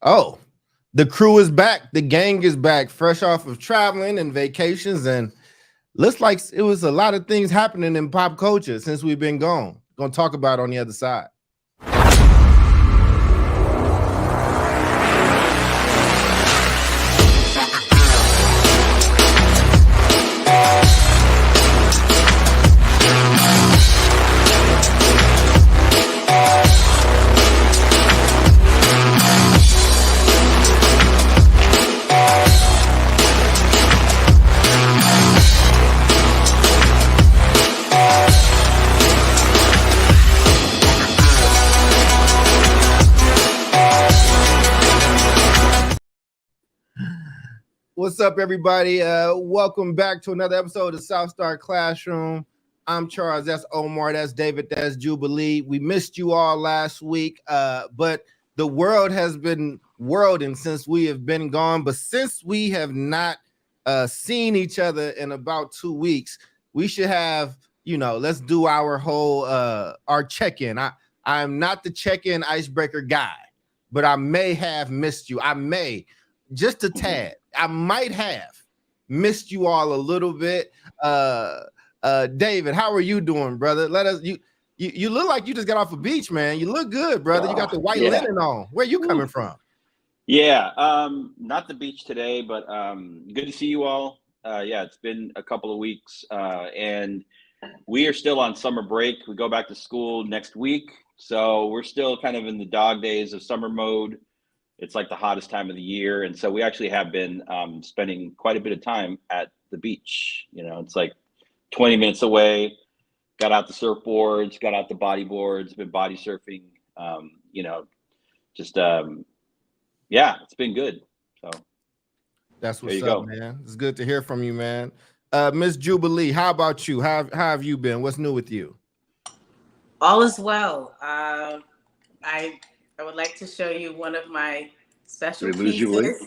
Oh, the crew is back. The gang is back, fresh off of traveling and vacations, and looks like it was a lot of things happening in pop culture since we've been gone. Gonna talk about it on the other side. What's up, everybody? Welcome back to another episode of South Star Classroom. I'm Charles. That's Omar. That's David. That's Jubilee. We missed you all last week, but the world has been whirling since we have been gone. But since we have not seen each other in about 2 weeks, we should have, let's do our whole our check-in. I'm not the check-in icebreaker guy, but I may have missed you. I may, just a tad. I might have missed you all a little bit. David, how are you doing, brother? You look like you just got off a beach, man. You look good, brother. You got the white linen on. Where you coming from? Yeah, not the beach today, but good to see you all. It's been a couple of weeks, and we are still on summer break. We go back to school next week, so we're still kind of in the dog days of summer mode. It's like the hottest time of the year, and so we actually have been spending quite a bit of time at the beach. It's like 20 minutes away. Got out the surfboards, got out the bodyboards, been body surfing. It's been good. So that's what's up, man. It's good to hear from you, man. Miss Jubilee, how about you? How have you been? What's new with you? All is well. I would like to show you one of my special pieces.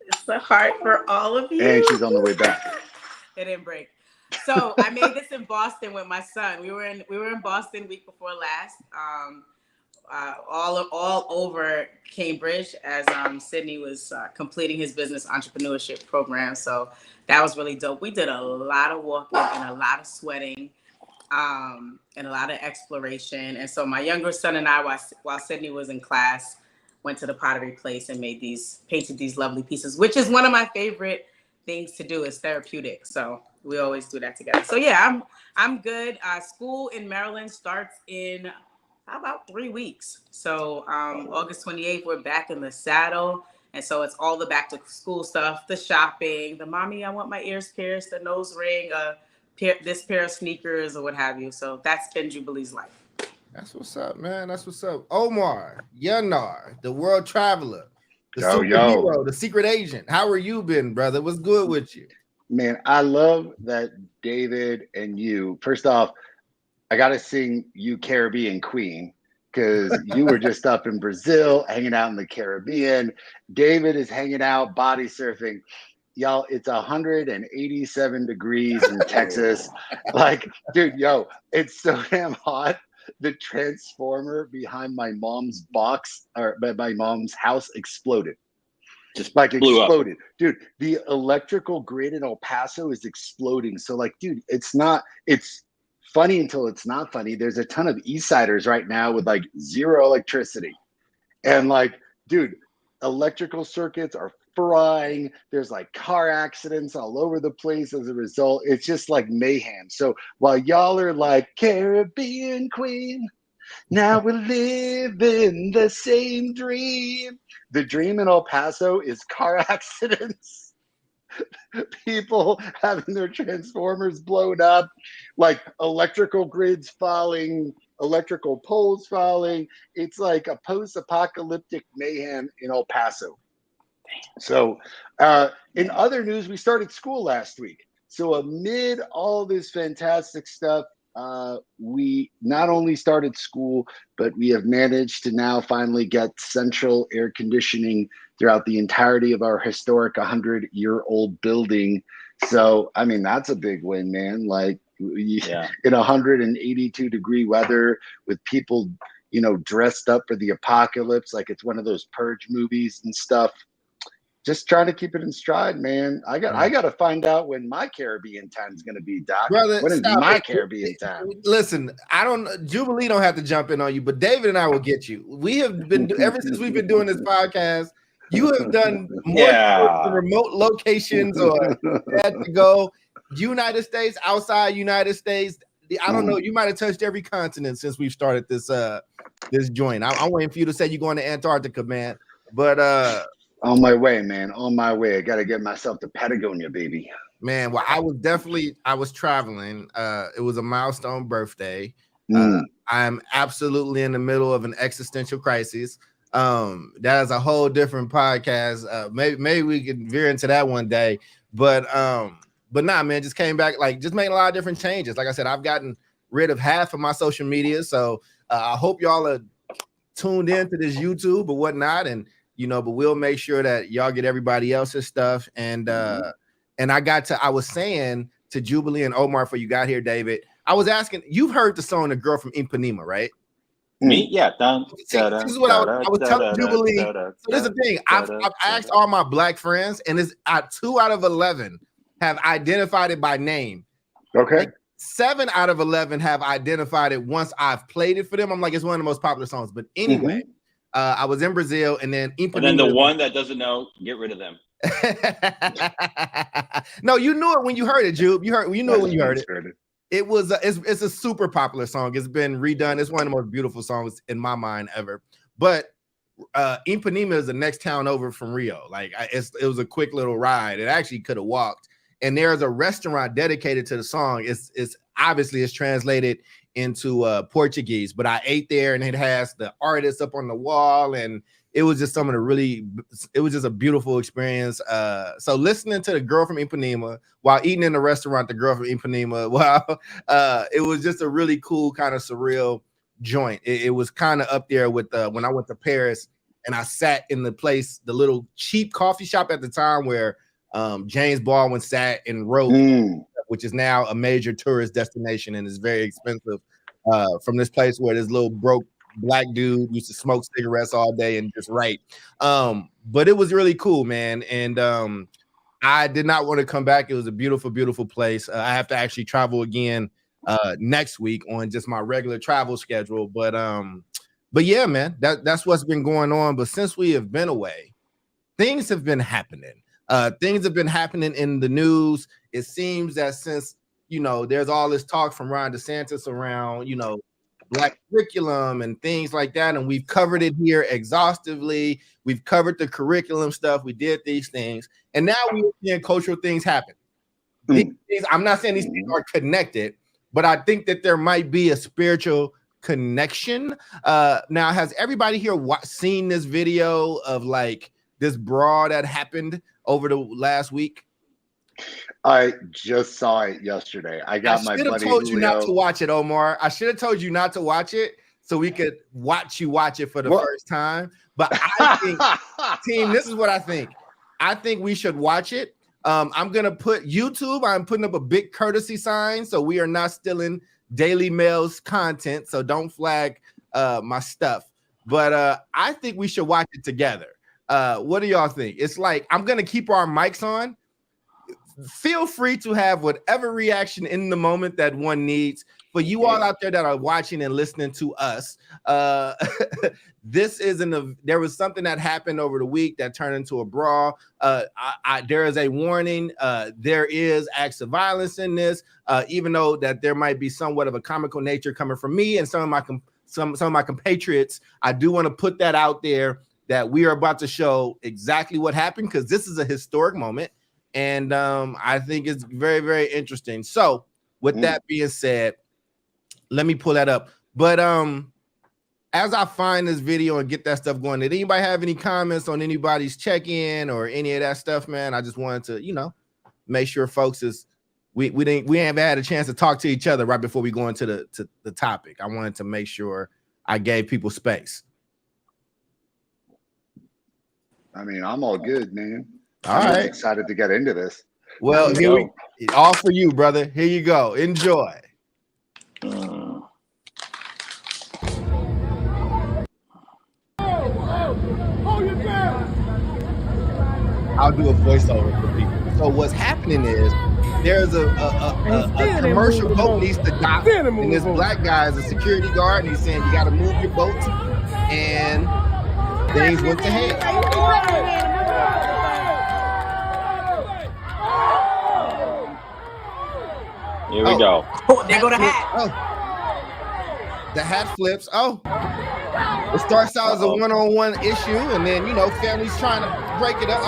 It's a heart for all of you. And she's on the way back. It didn't break. So I made this in Boston with my son. We were in Boston week before last. All over Cambridge as Sydney was completing his business entrepreneurship program. So that was really dope. We did a lot of walking and a lot of sweating. And a lot of exploration. And so my younger son and I, while Sydney was in class, went to the pottery place and painted these lovely pieces, which is one of my favorite things to do. Is therapeutic. So we always do that together. So yeah, I'm good. School in Maryland starts in about 3 weeks. So August 28th, we're back in the saddle. And so it's all the back to school stuff, the shopping, the mommy, I want my ears pierced, the nose ring, this pair of sneakers or what have you. So that's been Jubilee's life. That's what's up, man. That's what's up. Omar, Yanar, the world traveler, the superhero, the secret agent. How are you been, brother? What's good with you? Man, I love that David and you. First off, I got to sing You Caribbean Queen because you were just up in Brazil, hanging out in the Caribbean. David is hanging out, body surfing. Y'all, it's 187 degrees in Texas. Like, dude, it's so damn hot. The transformer behind my mom's box or my mom's house exploded. Just like exploded. Up. Dude, the electrical grid in El Paso is exploding. So like, dude, it's funny until it's not funny. There's a ton of Eastsiders right now with like zero electricity. And like, dude, electrical circuits are frying. There's like car accidents all over the place as a result. It's just like mayhem. So while y'all are like Caribbean Queen, now we're living the same dream. The dream in El Paso is car accidents. People having their transformers blown up, like electrical grids falling, electrical poles falling. It's like a post-apocalyptic mayhem in El Paso. So in other news, we started school last week. So amid all this fantastic stuff, we not only started school, but we have managed to now finally get central air conditioning throughout the entirety of our historic 100-year-old building. So, I mean, that's a big win, man. Like in 182-degree weather with people, dressed up for the apocalypse, like it's one of those Purge movies and stuff. Just trying to keep it in stride, man. I got to find out when my Caribbean time is going to be, Doc. Brother, when is stop my it. Caribbean time? Listen, Jubilee don't have to jump in on you, but David and I will get you. We have been ever since we've been doing this podcast. You have done more remote locations or had to go United States, outside United States. I don't know. You might have touched every continent since we've started this joint. I'm waiting for you to say you're going to Antarctica, man. But on my way, man. On my way. I got to get myself to Patagonia, baby. Man, well, I was traveling. It was a milestone birthday. I'm absolutely in the middle of an existential crisis. That is a whole different podcast. Maybe we could veer into that one day. But nah, man, just came back, just making a lot of different changes. Like I said, I've gotten rid of half of my social media. So I hope y'all are tuned in to this YouTube or whatnot. And but we'll make sure that y'all get everybody else's stuff. And I was saying to Jubilee and Omar before you got here, David, I was asking, you've heard the song "The Girl from Ipanema," right? Me, yeah. This is what I was telling Jubilee. So this is the thing. I've asked all my black friends, and it's 2 out of 11 have identified it by name. Okay. 7 out of 11 have identified it once I've played it for them. I'm like, it's one of the most popular songs. But anyway, I was in Brazil, and then the one that doesn't know, get rid of them. No, you knew it when you heard it, Jube. You knew it when you heard it. It was it's a super popular song. It's been redone. It's one of the most beautiful songs in my mind ever. But Ipanema is the next town over from Rio. It was a quick little ride. It actually could have walked. And there's a restaurant dedicated to the song. It's obviously translated into Portuguese, but I ate there, and it has the artist up on the wall, and it was just it was just a beautiful experience. So listening to The Girl from Ipanema while eating in the restaurant, The Girl from Ipanema, it was just a really cool kind of surreal joint. It was kind of up there with when I went to Paris and I sat in the little cheap coffee shop at the time where James Baldwin sat and wrote, which is now a major tourist destination and is very expensive. From this place where this little broke black dude used to smoke cigarettes all day and just write. But it was really cool, man. And I did not want to come back. It was a beautiful, beautiful place. I have to actually travel again next week on just my regular travel schedule. But yeah, man, that's what's been going on. But since we have been away, things have been happening. Things have been happening in the news. It seems that since, there's all this talk from Ron DeSantis around, black curriculum and things like that. And we've covered it here exhaustively. We've covered the curriculum stuff. We did these things. And now we're seeing cultural things happen. These things, I'm not saying these things are connected, but I think that there might be a spiritual connection. Now, has everybody here seen this video of this brawl that happened over the last week? I just saw it yesterday. I should have told you not to watch it, Omar. I should have told you not to watch it so we could watch it for the first time. But I think, team, this is what I think. I think we should watch it. I'm going to put YouTube. I'm putting up a big courtesy sign so we are not stealing Daily Mail's content. So don't flag my stuff. But I think we should watch it together. What do y'all think? It's I'm going to keep our mics on. Feel free to have whatever reaction in the moment that one needs. For you all out there that are watching and listening to us, there was something that happened over the week that turned into a brawl. There is a warning. There is acts of violence in this, even though that there might be somewhat of a comical nature coming from me and some of my compatriots. I do want to put that out there that we are about to show exactly what happened, because this is a historic moment. And I think it's very, very interesting. So with that being said, let me pull that up. But as I find this video and get that stuff going, did anybody have any comments on anybody's check-in or any of that stuff, man? I just wanted to, make sure folks we haven't had a chance to talk to each other right before we go into the topic. I wanted to make sure I gave people space. I mean, I'm all good, man. All right. I'm excited to get into this. Well, all for you, brother. Here you go. Enjoy. I'll do a voiceover for people. So what's happening is there's a commercial boat needs to dock, and this black guy is a security guard, and he's saying you got to move your boat, and things went to hell. Here we go. Oh, there go the hat. Oh. The hat flips. Oh. It starts out as a one-on-one issue, and then, family's trying to break it up.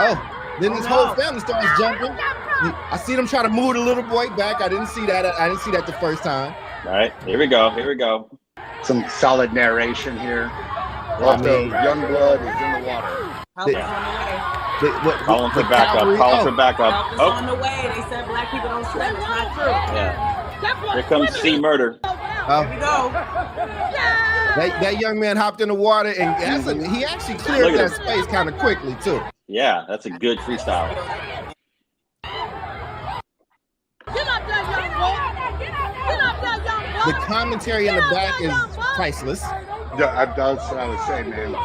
Oh, then this whole family starts jumping. I see them try to move the little boy back. I didn't see that the first time. All right, here we go. Some solid narration here. Also, young blood is in the water. Call him for backup. Oh, on the way. They said black people don't swim. It's not true. Yeah. Here comes sea murder. Here we go. That young man hopped in the water, and he actually cleared that space kind of quickly too. Yeah, that's a good freestyle. The commentary in the back is priceless. Yeah, that's what I was saying, man.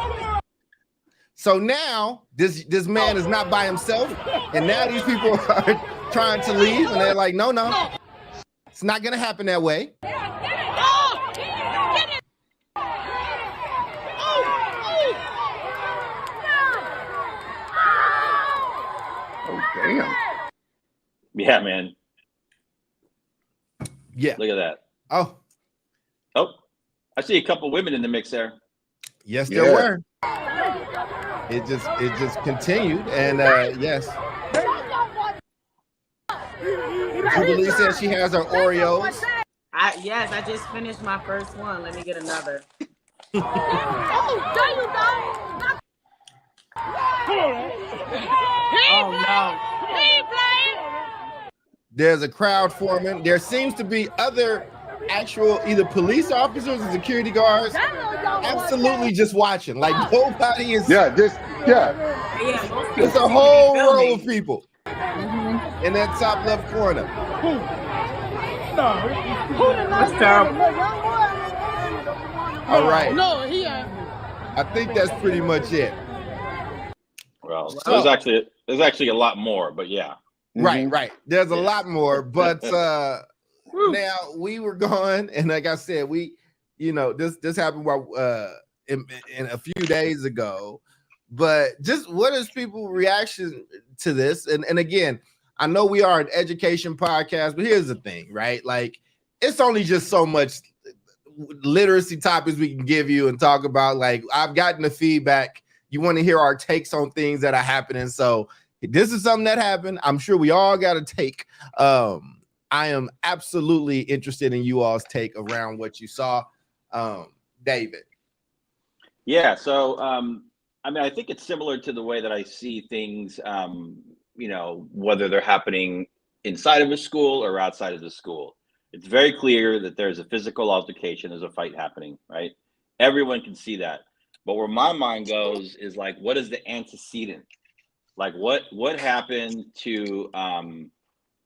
So now this man is not by himself, and now these people are trying to leave, and they're like, no, it's not gonna happen that way. Oh, damn. Yeah, man. Yeah. Look at that. Oh, I see a couple women in the mix there. yes, there were. It just continued, and yes. Jubilee says she has her Oreos. Yes, I just finished my first one. Let me get another. Oh no. There's a crowd forming. There seems to be other actual either police officers or security guards absolutely just watching. Like nobody is. There's a whole row of people in that top left corner. That's terrible. All right. I think that's pretty much it. Well, there's actually a lot more, but yeah. Right. There's a lot more, but now we were gone, and like I said, this happened while in a few days ago. But just what is people's reaction to this? And again, I know we are an education podcast, but here's the thing, right? Like, it's only just so much literacy topics we can give you and talk about. Like, I've gotten the feedback. You want to hear our takes on things that are happening. So this is something that happened. I'm sure we all got a take. I am absolutely interested in you all's take around what you saw. David. Yeah. So, I think it's similar to the way that I see things, whether they're happening inside of a school or outside of the school. It's very clear that there's a physical altercation, there's a fight happening, right? Everyone can see that. But where my mind goes is like, what is the antecedent? Like what happened to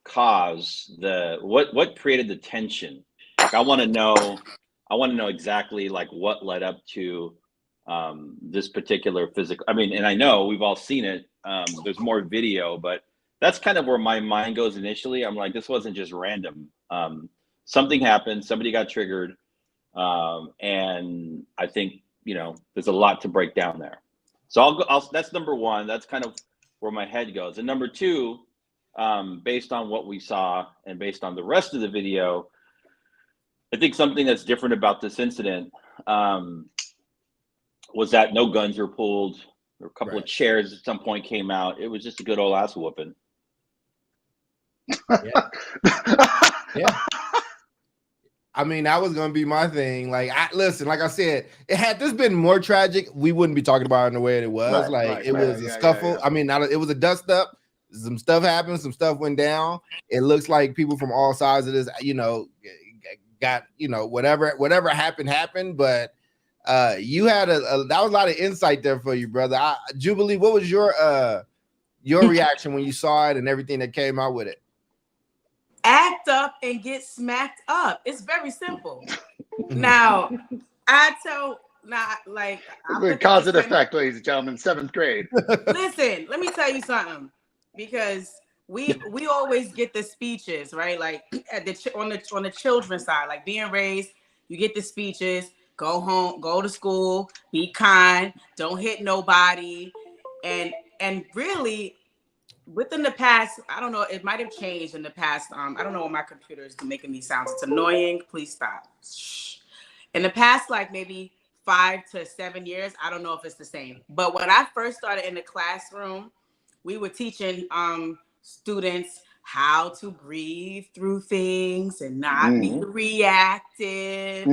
cause what created the tension? Like I want to know exactly like what led up to this particular physical. And I know we've all seen it. There's more video, but that's kind of where my mind goes initially. I'm like, this wasn't just random. Something happened, somebody got triggered. And I think, there's a lot to break down there. So that's number one. That's kind of where my head goes. And number two, based on what we saw and based on the rest of the video, I think something that's different about this incident was that no guns were pulled. There were a couple of chairs at some point came out. It was just a good old ass whooping. Yeah. That was gonna be my thing. Like, like I said, had this been more tragic, we wouldn't be talking about it in the way it was. It was a scuffle. Yeah. It was a dust up. Some stuff happened. Some stuff went down. It looks like people from all sides of this, got whatever happened. But you had that was a lot of insight there for you, brother. Jubilee, what was your reaction when you saw it and everything that came out with it? Act up and get smacked up. It's very simple. Now, I tell not like I The put the cause and defend- effect, ladies and gentlemen, 7th grade. Listen, let me tell you something, because we always get the speeches, right? Like at on the children's side, like being raised, you get the speeches. Go home, go to school, be kind, don't hit nobody, and really within the past, I don't know, it might have changed in the past. I don't know what my computer is making me sound. It's annoying. Please stop. Shh. In the past, like maybe 5 to 7 years, I don't know if it's the same. But when I first started in the classroom, we were teaching students how to breathe through things and not be reactive.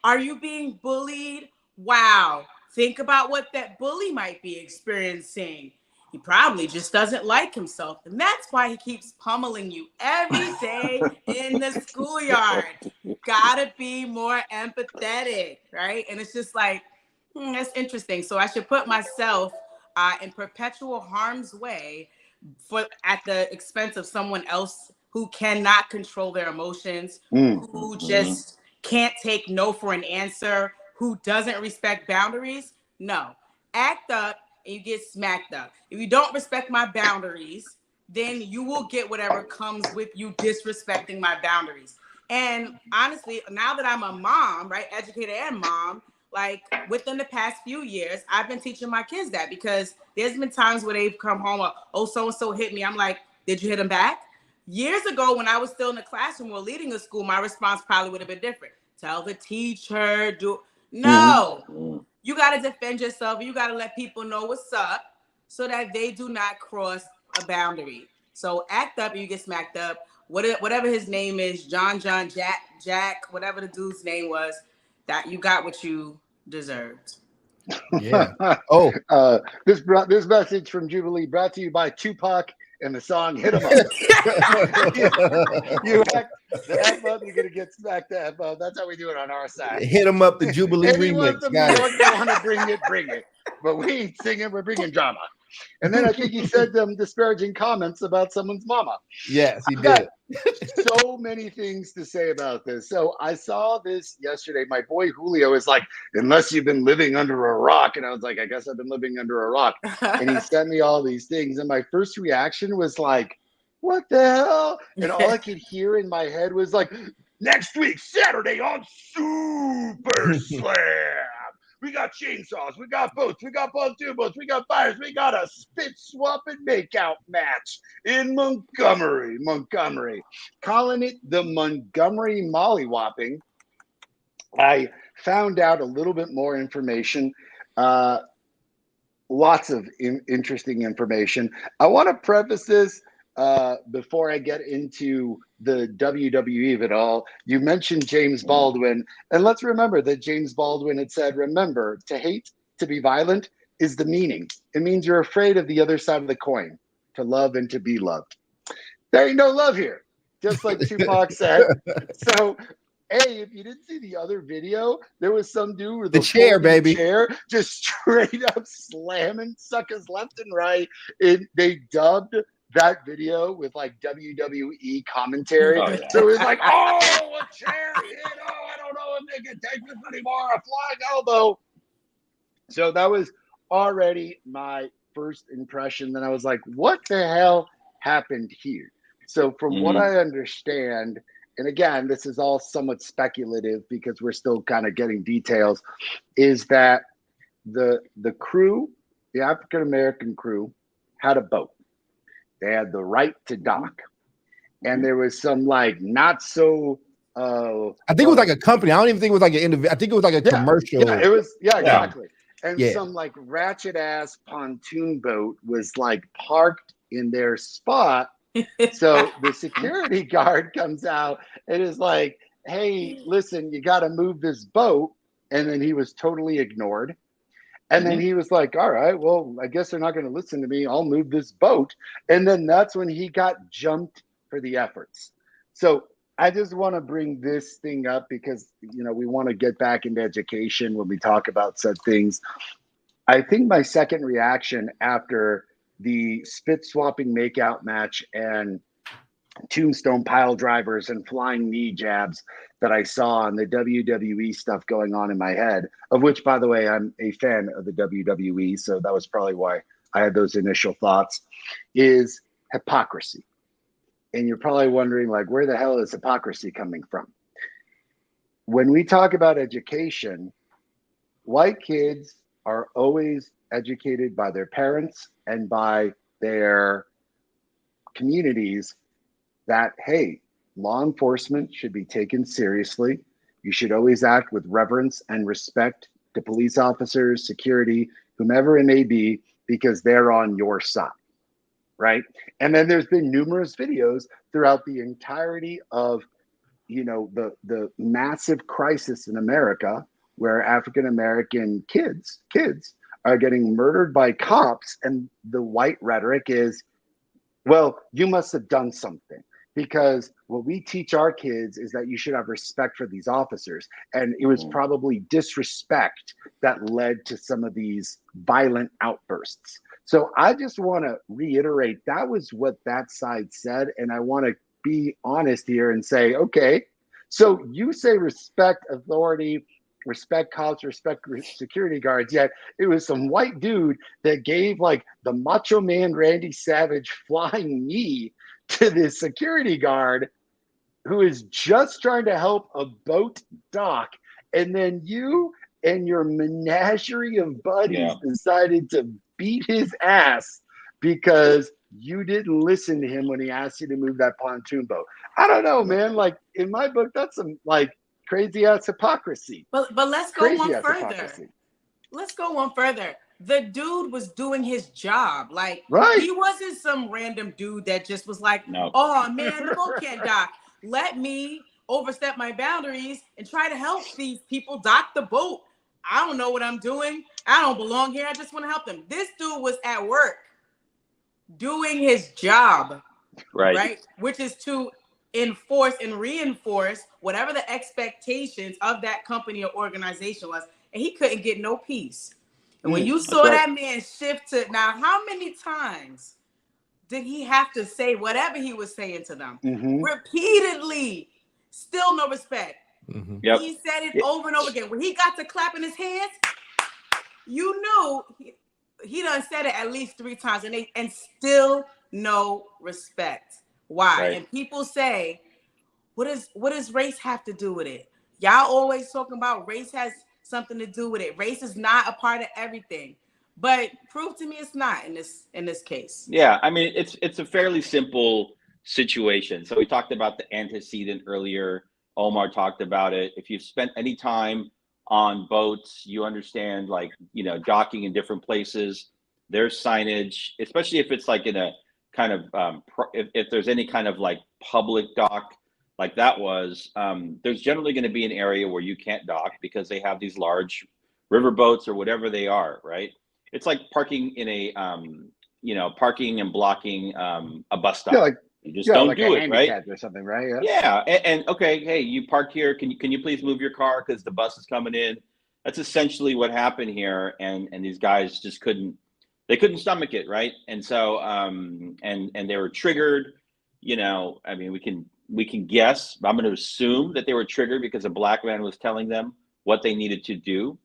Are you being bullied? Wow. Think about what that bully might be experiencing. He probably just doesn't like himself. And that's why he keeps pummeling you every day in the schoolyard. Gotta be more empathetic, right? And it's just like, that's interesting. So I should put myself in perpetual harm's way at the expense of someone else who cannot control their emotions, who just can't take no for an answer, who doesn't respect boundaries. No, act up and you get smacked up. If you don't respect my boundaries, then you will get whatever comes with you disrespecting my boundaries. And honestly, now that I'm a mom, right, educator and mom, like within the past few years, I've been teaching my kids that, because there's been times where they've come home, oh, so-and-so hit me. I'm like, did you hit him back? Years ago, when I was still in the classroom or leading a school, my response probably would have been different. Tell the teacher, no. You got to defend yourself. You got to let people know what's up so that they do not cross a boundary. So act up and you get smacked up. Whatever his name is, John, Jack, whatever the dude's name was, that you got what you deserved. Yeah. This message from Jubilee brought to you by Tupac and the song "Hit 'Em Up." you act the F up, you're gonna get smacked the F up. That's how we do it on our side. Hit 'em up, the Jubilee Anyone remix. from New York that want to bring it. But we ain't singing, we're bringing drama. And then I think he said disparaging comments about someone's mama. Yes, he did. So many things to say about this. So I saw this yesterday. My boy Julio is like, unless you've been living under a rock. And I was like, I guess I've been living under a rock. And he sent me all these things. And my first reaction was like, what the hell? And all I could hear in my head was like, next week, Saturday on Super Slam. We got chainsaws, we got boats, we got pontoon boats, we got fires, we got a spit swap and makeout match in Montgomery. Calling it the Montgomery Mollywhopping. I found out a little bit more information, lots of interesting information. I want to preface this before I get into the WWE of it all. You mentioned James Baldwin, and let's remember that James Baldwin had said, remember, to hate, to be violent is the meaning. It means you're afraid of the other side of the coin, to love and to be loved. There ain't no love here, just like Tupac said. So, hey, if you didn't see the other video, there was some dude with the chair, baby, chair, just straight up slamming suckers left and right. They dubbed that video with like WWE commentary. Oh, yeah. So it was like, oh, a chair hit. Oh, I don't know if they can take this anymore. A flying elbow. So that was already my first impression. Then I was like, what the hell happened here? So from what I understand, and again, this is all somewhat speculative because we're still kind of getting details, is that the crew, the African-American crew, had a boat. They had the right to dock. And there was some like not so I think it was like a company. I don't even think it was like an individual. I think it was like a commercial. Yeah, it was, exactly. And Yeah. some like ratchet ass pontoon boat was like parked in their spot. So the security guard comes out and is like, hey, listen, you got to move this boat. And then he was totally ignored. And then he was like, all right, well, I guess they're not going to listen to me. I'll move this boat. And then that's when he got jumped for the efforts. So I just want to bring this thing up because, you know, we want to get back into education when we talk about said things. I think my second reaction after the spit swapping makeout match and tombstone pile drivers and flying knee jabs that I saw and the WWE stuff going on in my head, of which, by the way, I'm a fan of the WWE. So that was probably why I had those initial thoughts, is hypocrisy. And you're probably wondering, like, where the hell is hypocrisy coming from? When we talk about education, white kids are always educated by their parents and by their communities that, hey, law enforcement should be taken seriously. You should always act with reverence and respect to police officers, security, whomever it may be, because they're on your side, right? And then there's been numerous videos throughout the entirety of, the massive crisis in America where African-American kids are getting murdered by cops. And the white rhetoric is, well, you must have done something, because what we teach our kids is that you should have respect for these officers. And it was probably disrespect that led to some of these violent outbursts. So I just want to reiterate, that was what that side said. And I want to be honest here and say, okay, so you say respect authority, respect cops, respect security guards, yet it was some white dude that gave like the Macho Man Randy Savage flying knee to this security guard who is just trying to help a boat dock. And then you and your menagerie of buddies decided to beat his ass because you didn't listen to him when he asked you to move that pontoon boat. I don't know, man. Like, in my book, that's some like crazy ass hypocrisy. But let's go one further. Let's go one further. The dude was doing his job. Like, he wasn't some random dude that just was like, oh man, the boat can't dock. Let me overstep my boundaries and try to help these people dock the boat. I don't know what I'm doing. I don't belong here. I just want to help them. This dude was at work doing his job, right? Which is to enforce and reinforce whatever the expectations of that company or organization was. And he couldn't get no peace. And when you saw that man shift to, now how many times did he have to say whatever he was saying to them? Repeatedly, still no respect. He said it over and over again. When he got to clapping his hands, you knew he done said it at least 3 times, and still no respect. Why? And people say, what does race have to do with it? Y'all always talking about race has something to do with it. Race is not a part of everything. But prove to me it's not in this case. Yeah, I mean, it's a fairly simple situation. So we talked about the antecedent earlier. Omar talked about it. If you've spent any time on boats, you understand, like, docking in different places, there's signage, especially if it's like in a kind of, if there's any kind of like public dock like that was, there's generally going to be an area where you can't dock because they have these large river boats or whatever they are, right? It's like parking in a, parking and blocking a bus stop. Yeah, you just don't like do it, right? Or something, right? Yeah. And okay, hey, you park here. Can you please move your car because the bus is coming in? That's essentially what happened here. And these guys just couldn't stomach it, right? And so and they were triggered. I mean, we can guess. I'm going to assume that they were triggered because a black man was telling them what they needed to do.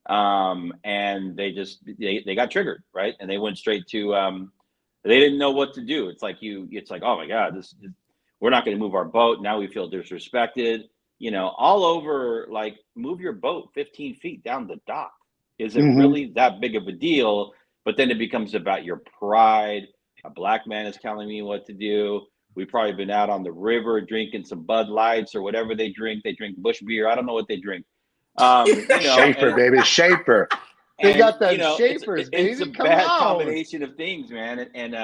And they got triggered, right? And they went straight to they didn't know what to do. It's like oh my God, we're not going to move our boat. Now we feel disrespected, all over. Like, move your boat 15 feet down the dock. Is it really that big of a deal? But then it becomes about your pride. A black man is telling me what to do. We've probably been out on the river drinking some Bud Lights or whatever they drink. They drink Bush beer. I don't know what they drink. Shaper, baby, Shaper. They got that Shapers, baby. It's a bad combination of things, man. And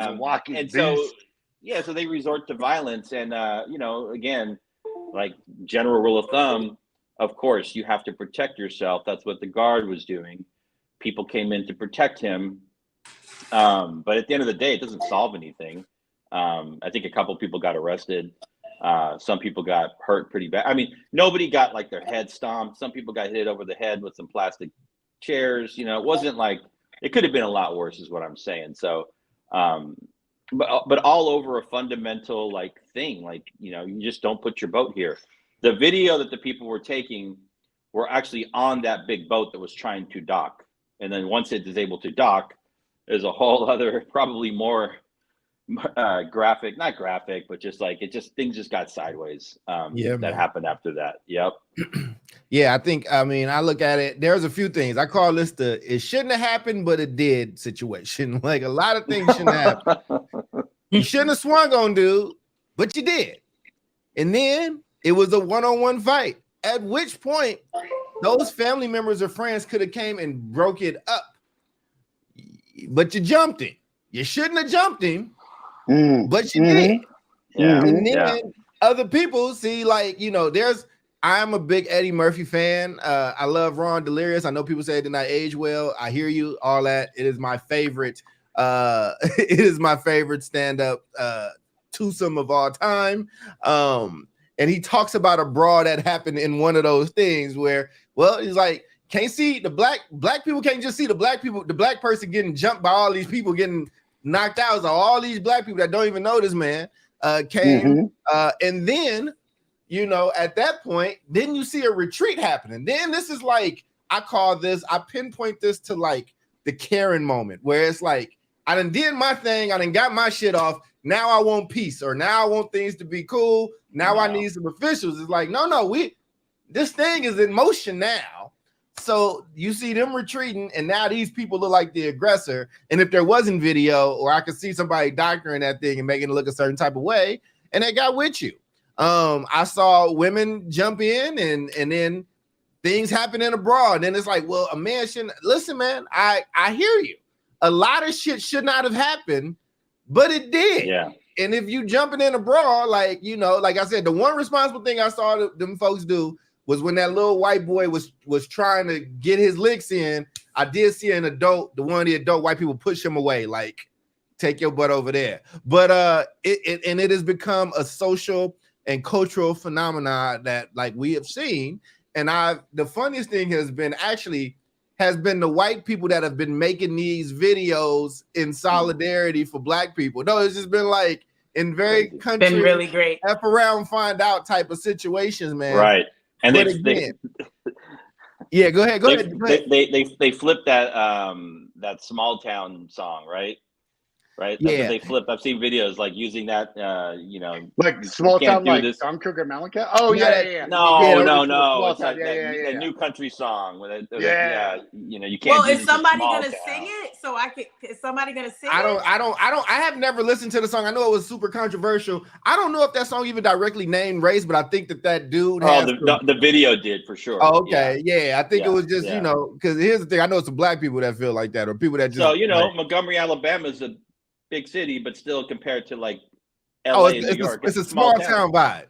so they resort to violence. And again, like, general rule of thumb, of course, you have to protect yourself. That's what the guard was doing. People came in to protect him. But at the end of the day, it doesn't solve anything. I think a couple people got arrested. Some people got hurt pretty bad. I mean, nobody got like their head stomped. Some people got hit over the head with some plastic chairs. It wasn't like, it could have been a lot worse is what I'm saying. So but all over a fundamental like thing, like, you know, you just don't put your boat here. The video that the people were taking were actually on that big boat that was trying to dock, and then once it is able to dock, there's a whole other, probably more graphic, not graphic, but just like things just got sideways. That happened after that. Yep. Yeah, I mean, I look at it, there's a few things. I call this the it shouldn't have happened, but it did situation. Like a lot of things shouldn't happen. You shouldn't have swung on dude, but you did. And then it was a one-on-one fight, at which point those family members or friends could have came and broke it up. But you jumped him. You shouldn't have jumped him, but you did. Yeah. And then other people see, like, you know, I'm a big Eddie Murphy fan. I love Ron Delirious. I know people say it did not age well. I hear you, all that. It is my favorite. It is my favorite stand-up twosome of all time. And he talks about a brawl that happened in one of those things where, well, he's like, can't see the black people can't just see the black person getting jumped by all these people getting knocked out. So all these black people that don't even know this man came, and then, you know, at that point, then you see a retreat happening. Then this is like, I pinpoint this to like the Karen moment where it's like, I done did my thing, I done got my shit off. Now I want peace, or now I want things to be cool. Now I need some officials. It's like, no, this thing is in motion now. So you see them retreating, and now these people look like the aggressor. And if there wasn't video, or I could see somebody doctoring that thing and making it look a certain type of way, and they got with you. I saw women jump in, and then things happen in a brawl. And then it's like, well, a man shouldn't listen, man. I hear you. A lot of shit should not have happened, but it did. Yeah. And if you jumping in a brawl, like, you know, like I said, the one responsible thing I saw them folks do was when that little white boy was trying to get his licks in. I did see one of the adult white people push him away, like, take your butt over there. But it has become a social and cultural phenomenon that, like, we have seen. And the funniest thing has been the white people that have been making these videos in solidarity for black people. No, it's just been like in very country, been really great, F around, find out type of situations, man. Right. And go ahead. They flipped that Small Town song, right? Right. That's what they flipped. I've seen videos like using that, you know, like Small Town, like Dunkirk or Malika. Oh yeah. No. It's like that new country song with it. You know, you can't. Well, is somebody gonna sing it? So is somebody gonna sing it? I have never listened to the song. I know it was super controversial. I don't know if that song even directly named race, but I think that dude. The video did for sure. Oh, okay. Yeah. I think it was just, you know, because here's the thing. I know some black people that feel like that, or people that just. So, you know, Montgomery, Alabama is a big city, but still compared to like LA and New York, it's a small town vibe.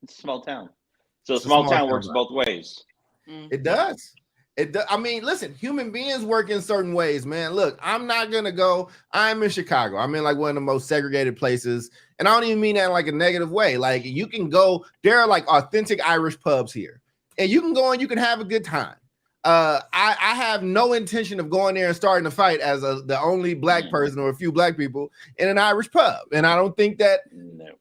It's a small town. So small town works both ways. It does. I mean, listen, human beings work in certain ways, man. Look, I'm in Chicago. I'm in like one of the most segregated places. And I don't even mean that in like a negative way. Like, you can go, there are like authentic Irish pubs here. And you can go and you can have a good time. I have no intention of going there and starting a fight as the only black person or a few black people in an Irish pub. And I don't think that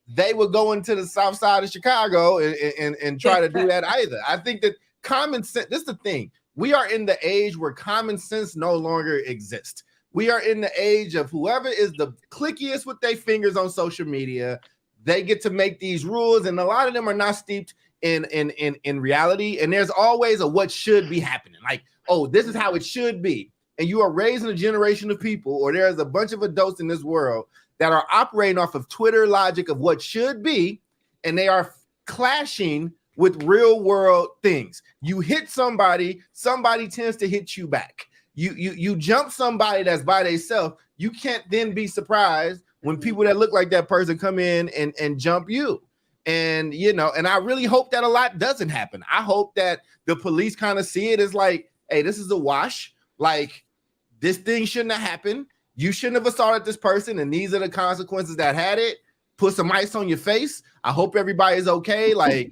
they would go into the south side of Chicago and try to do that either. I think that common sense, this is the thing. We are in the age where common sense no longer exists. We are in the age of whoever is the clickiest with their fingers on social media, they get to make these rules, and a lot of them are not steeped in reality. And there's always a what should be happening, like, oh, this is how it should be. And you are raising a generation of people, or there's a bunch of adults in this world that are operating off of Twitter logic of what should be, and they are clashing with real world things. You hit somebody tends to hit you back. You jump somebody that's by themselves, you can't then be surprised when people that look like that person come in and jump you. And, you know, and I really hope that a lot doesn't happen. I hope that the police kind of see it as like, hey, this is a wash. Like, this thing shouldn't have happened. You shouldn't have assaulted this person, and these are the consequences that had it. Put some ice on your face. I hope everybody's okay. Like,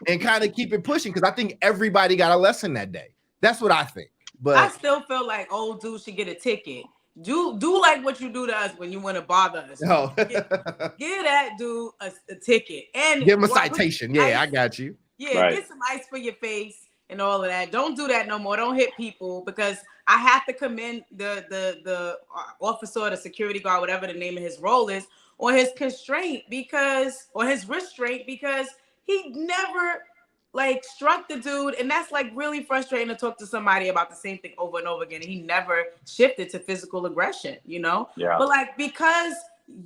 and kind of keep it pushing, because I think everybody got a lesson that day. That's what I think. But I still feel like old dude should get a ticket. Do like what you do to us when you want to bother us. No. Give that dude a ticket and Give him a citation. Yeah, I got you. Yeah, Right. get some ice for your face and all of that. Don't do that no more. Don't hit people, because I have to commend the officer or the security guard, whatever the name of his role is, on his constraint or his restraint, because he never like struck the dude, and that's like really frustrating to talk to somebody about the same thing over and over again. And he never shifted to physical aggression, you know? Yeah. But like, because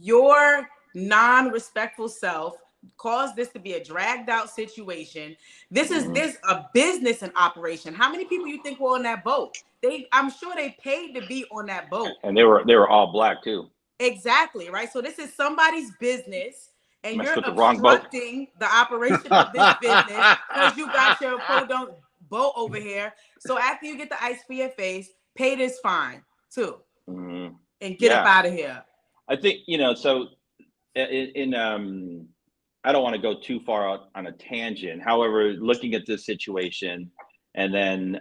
your non-respectful self caused this to be a dragged out situation, this is a business and operation. How many people you think were on that boat? I'm sure they paid to be on that boat. And they were all black too. Exactly, right? So this is somebody's business, and Messed you're with the wrong boat. obstructing the operation of this business because you got your podunk boat over here. So after you get the ice for your face, pay this fine too, and get up out of here. I think, so in I don't want to go too far out on a tangent. However, looking at this situation, and then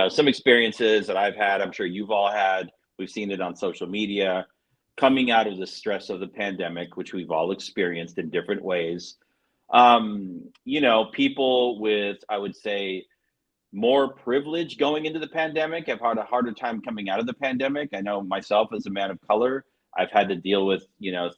some experiences that I've had, I'm sure you've all had, we've seen it on social media, coming out of the stress of the pandemic, which we've all experienced in different ways. People with, I would say, more privilege going into the pandemic have had a harder time coming out of the pandemic. I know myself as a man of color, I've had to deal with,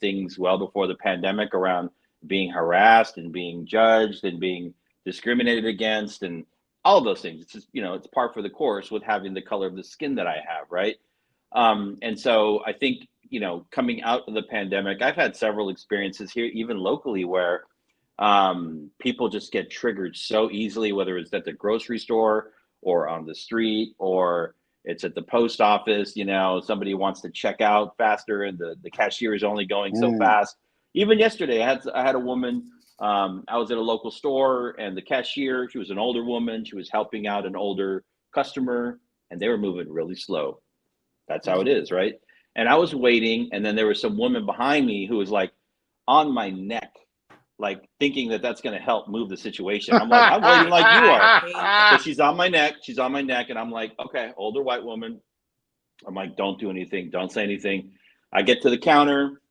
things well before the pandemic around being harassed and being judged and being discriminated against and all of those things. It's just, it's par for the course with having the color of the skin that I have, right? And so I think, coming out of the pandemic, I've had several experiences here, even locally, where people just get triggered so easily, whether it's at the grocery store or on the street, or it's at the post office. Somebody wants to check out faster and the cashier is only going so fast. Even yesterday, I had a woman, I was at a local store, and the cashier, she was an older woman, she was helping out an older customer, and they were moving really slow. That's how it is, right? And I was waiting, and then there was some woman behind me who was like on my neck, like thinking that that's going to help move the situation. I'm like, I'm waiting like you are. So she's on my neck, and I'm like, okay, older white woman. I'm like, don't do anything, don't say anything. I get to the counter,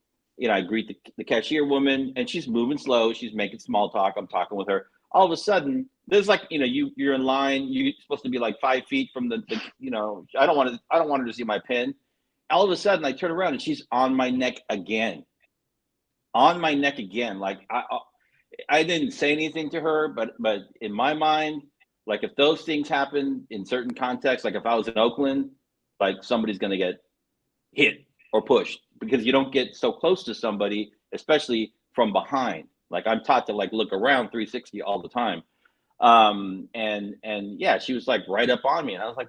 I greet the cashier woman, and she's moving slow. She's making small talk. I'm talking with her. All of a sudden, there's like, you're in line. You're supposed to be like 5 feet from the I don't want her to see my pin. All of a sudden, I turn around and she's on my neck again. Like I didn't say anything to her, but in my mind, like if those things happen in certain contexts, like if I was in Oakland, like somebody's going to get hit or pushed, because you don't get so close to somebody, especially from behind. Like I'm taught to like look around 360 all the time. And yeah, she was like right up on me, and I was like,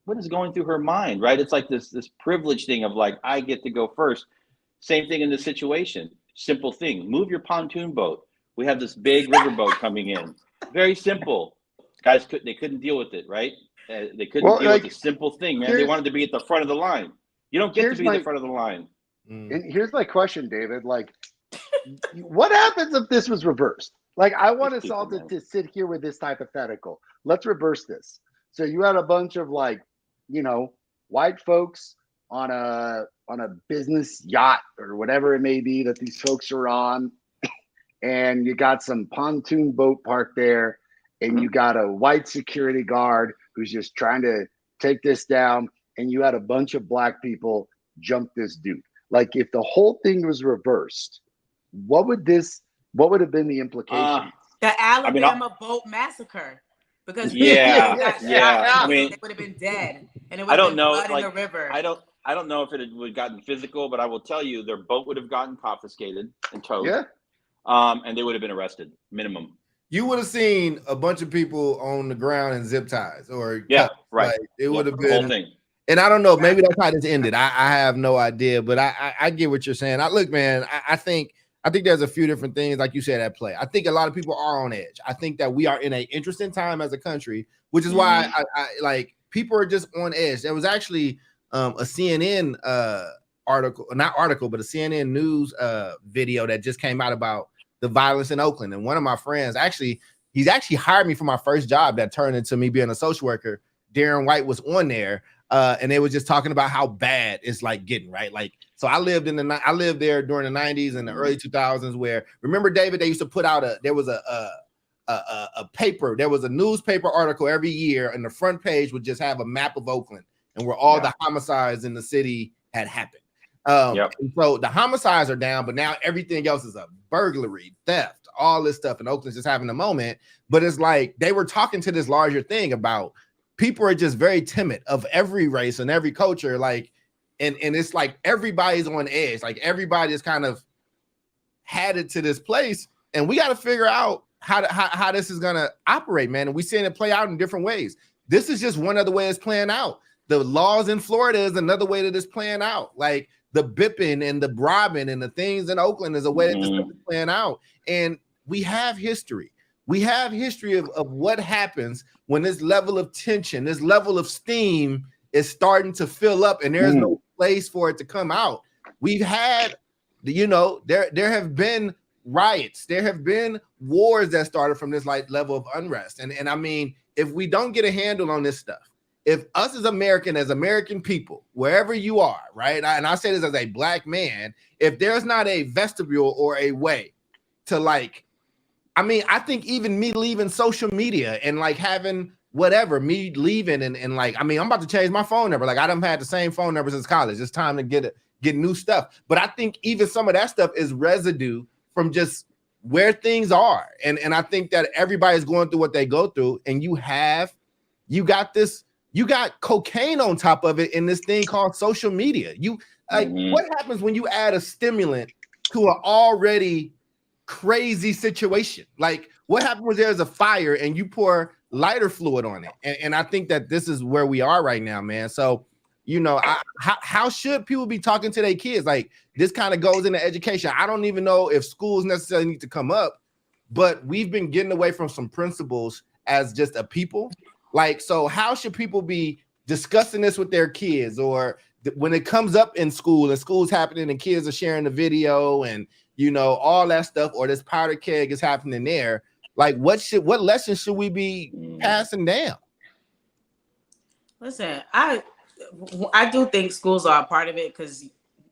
what is going through her mind, right? It's like this privilege thing of like, I get to go first. Same thing in this situation. Simple thing. Move your pontoon boat. We have this big riverboat coming in. Very simple. Guys, they couldn't deal with it, right? They couldn't deal with the simple thing, man. They wanted to be at the front of the line. You don't get to be at the front of the line. And here's my question, David. Like, what happens if this was reversed? Like, I want us all to sit here with this hypothetical. Let's reverse this. So you had a bunch of like, white folks on a business yacht or whatever it may be that these folks are on, and you got some pontoon boat parked there, and you got a white security guard who's just trying to take this down, and you had a bunch of black people jump this dude. Like, if the whole thing was reversed, what would have been the implications? The Alabama boat massacre. Because I mean, they would have been dead, and it would I don't have been know, blood like, in the river. I don't know if it would have gotten physical, but I will tell you, their boat would have gotten confiscated and towed. Yeah. And they would have been arrested, minimum. You would have seen a bunch of people on the ground in zip ties, or right. Like, it would have been the whole thing. And I don't know, maybe that's how this ended. I have no idea, but I get what you're saying. Look, man, I think there's a few different things, like you said, at play. I think a lot of people are on edge. I think that we are in an interesting time as a country, which is why I like people are just on edge. There was actually a CNN article, not article, but a CNN news video that just came out about the violence in Oakland. And one of my friends, he's actually hired me for my first job that turned into me being a social worker. Darren White was on there. and they were just talking about how bad it's like getting, right? Like, so I lived there during the 90s and the early 2000s, where, remember, David, they used to put out there was a paper, there was a newspaper article every year, and the front page would just have a map of Oakland and where all the homicides in the city had happened. And so the homicides are down, but now everything else is a burglary, theft, all this stuff, and Oakland's just having a moment. But it's like they were talking to this larger thing about people are just very timid of every race and every culture, like, and it's like everybody's on edge, like everybody is kind of headed to this place, and we got to figure out how this is gonna operate, man. And we're seeing it play out in different ways. This is just one of the ways it's playing out. The laws in Florida is another way that it's playing out. Like the bipping and the bribing and the things in Oakland is a way that this is playing out. And we have history. We have history of what happens when this level of tension, this level of steam is starting to fill up, and there's no place for it to come out. We've had, there have been riots, there have been wars that started from this like level of unrest. And I mean, if we don't get a handle on this stuff, if us as American people, wherever you are, right? And I say this as a black man, if there's not a vestibule or a way to like, I mean, I think even me leaving social media and like having whatever, me leaving and like, I mean, I'm about to change my phone number. Like I done had the same phone number since college. It's time to get new stuff. But I think even some of that stuff is residue from just where things are. And I think that everybody's going through what they go through. And you got cocaine on top of it in this thing called social media. What happens when you add a stimulant to an already crazy situation? Like what happens when there's a fire and you pour lighter fluid on it? And I think that this is where we are right now, man. So, how should people be talking to their kids? Like this kind of goes into education. I don't even know if schools necessarily need to come up, but we've been getting away from some principles as just a people. Like, so how should people be discussing this with their kids, or when it comes up in school and school's happening and kids are sharing the video and, all that stuff, or this powder keg is happening there? Like, what lessons should we be passing down? Listen, I do think schools are a part of it, because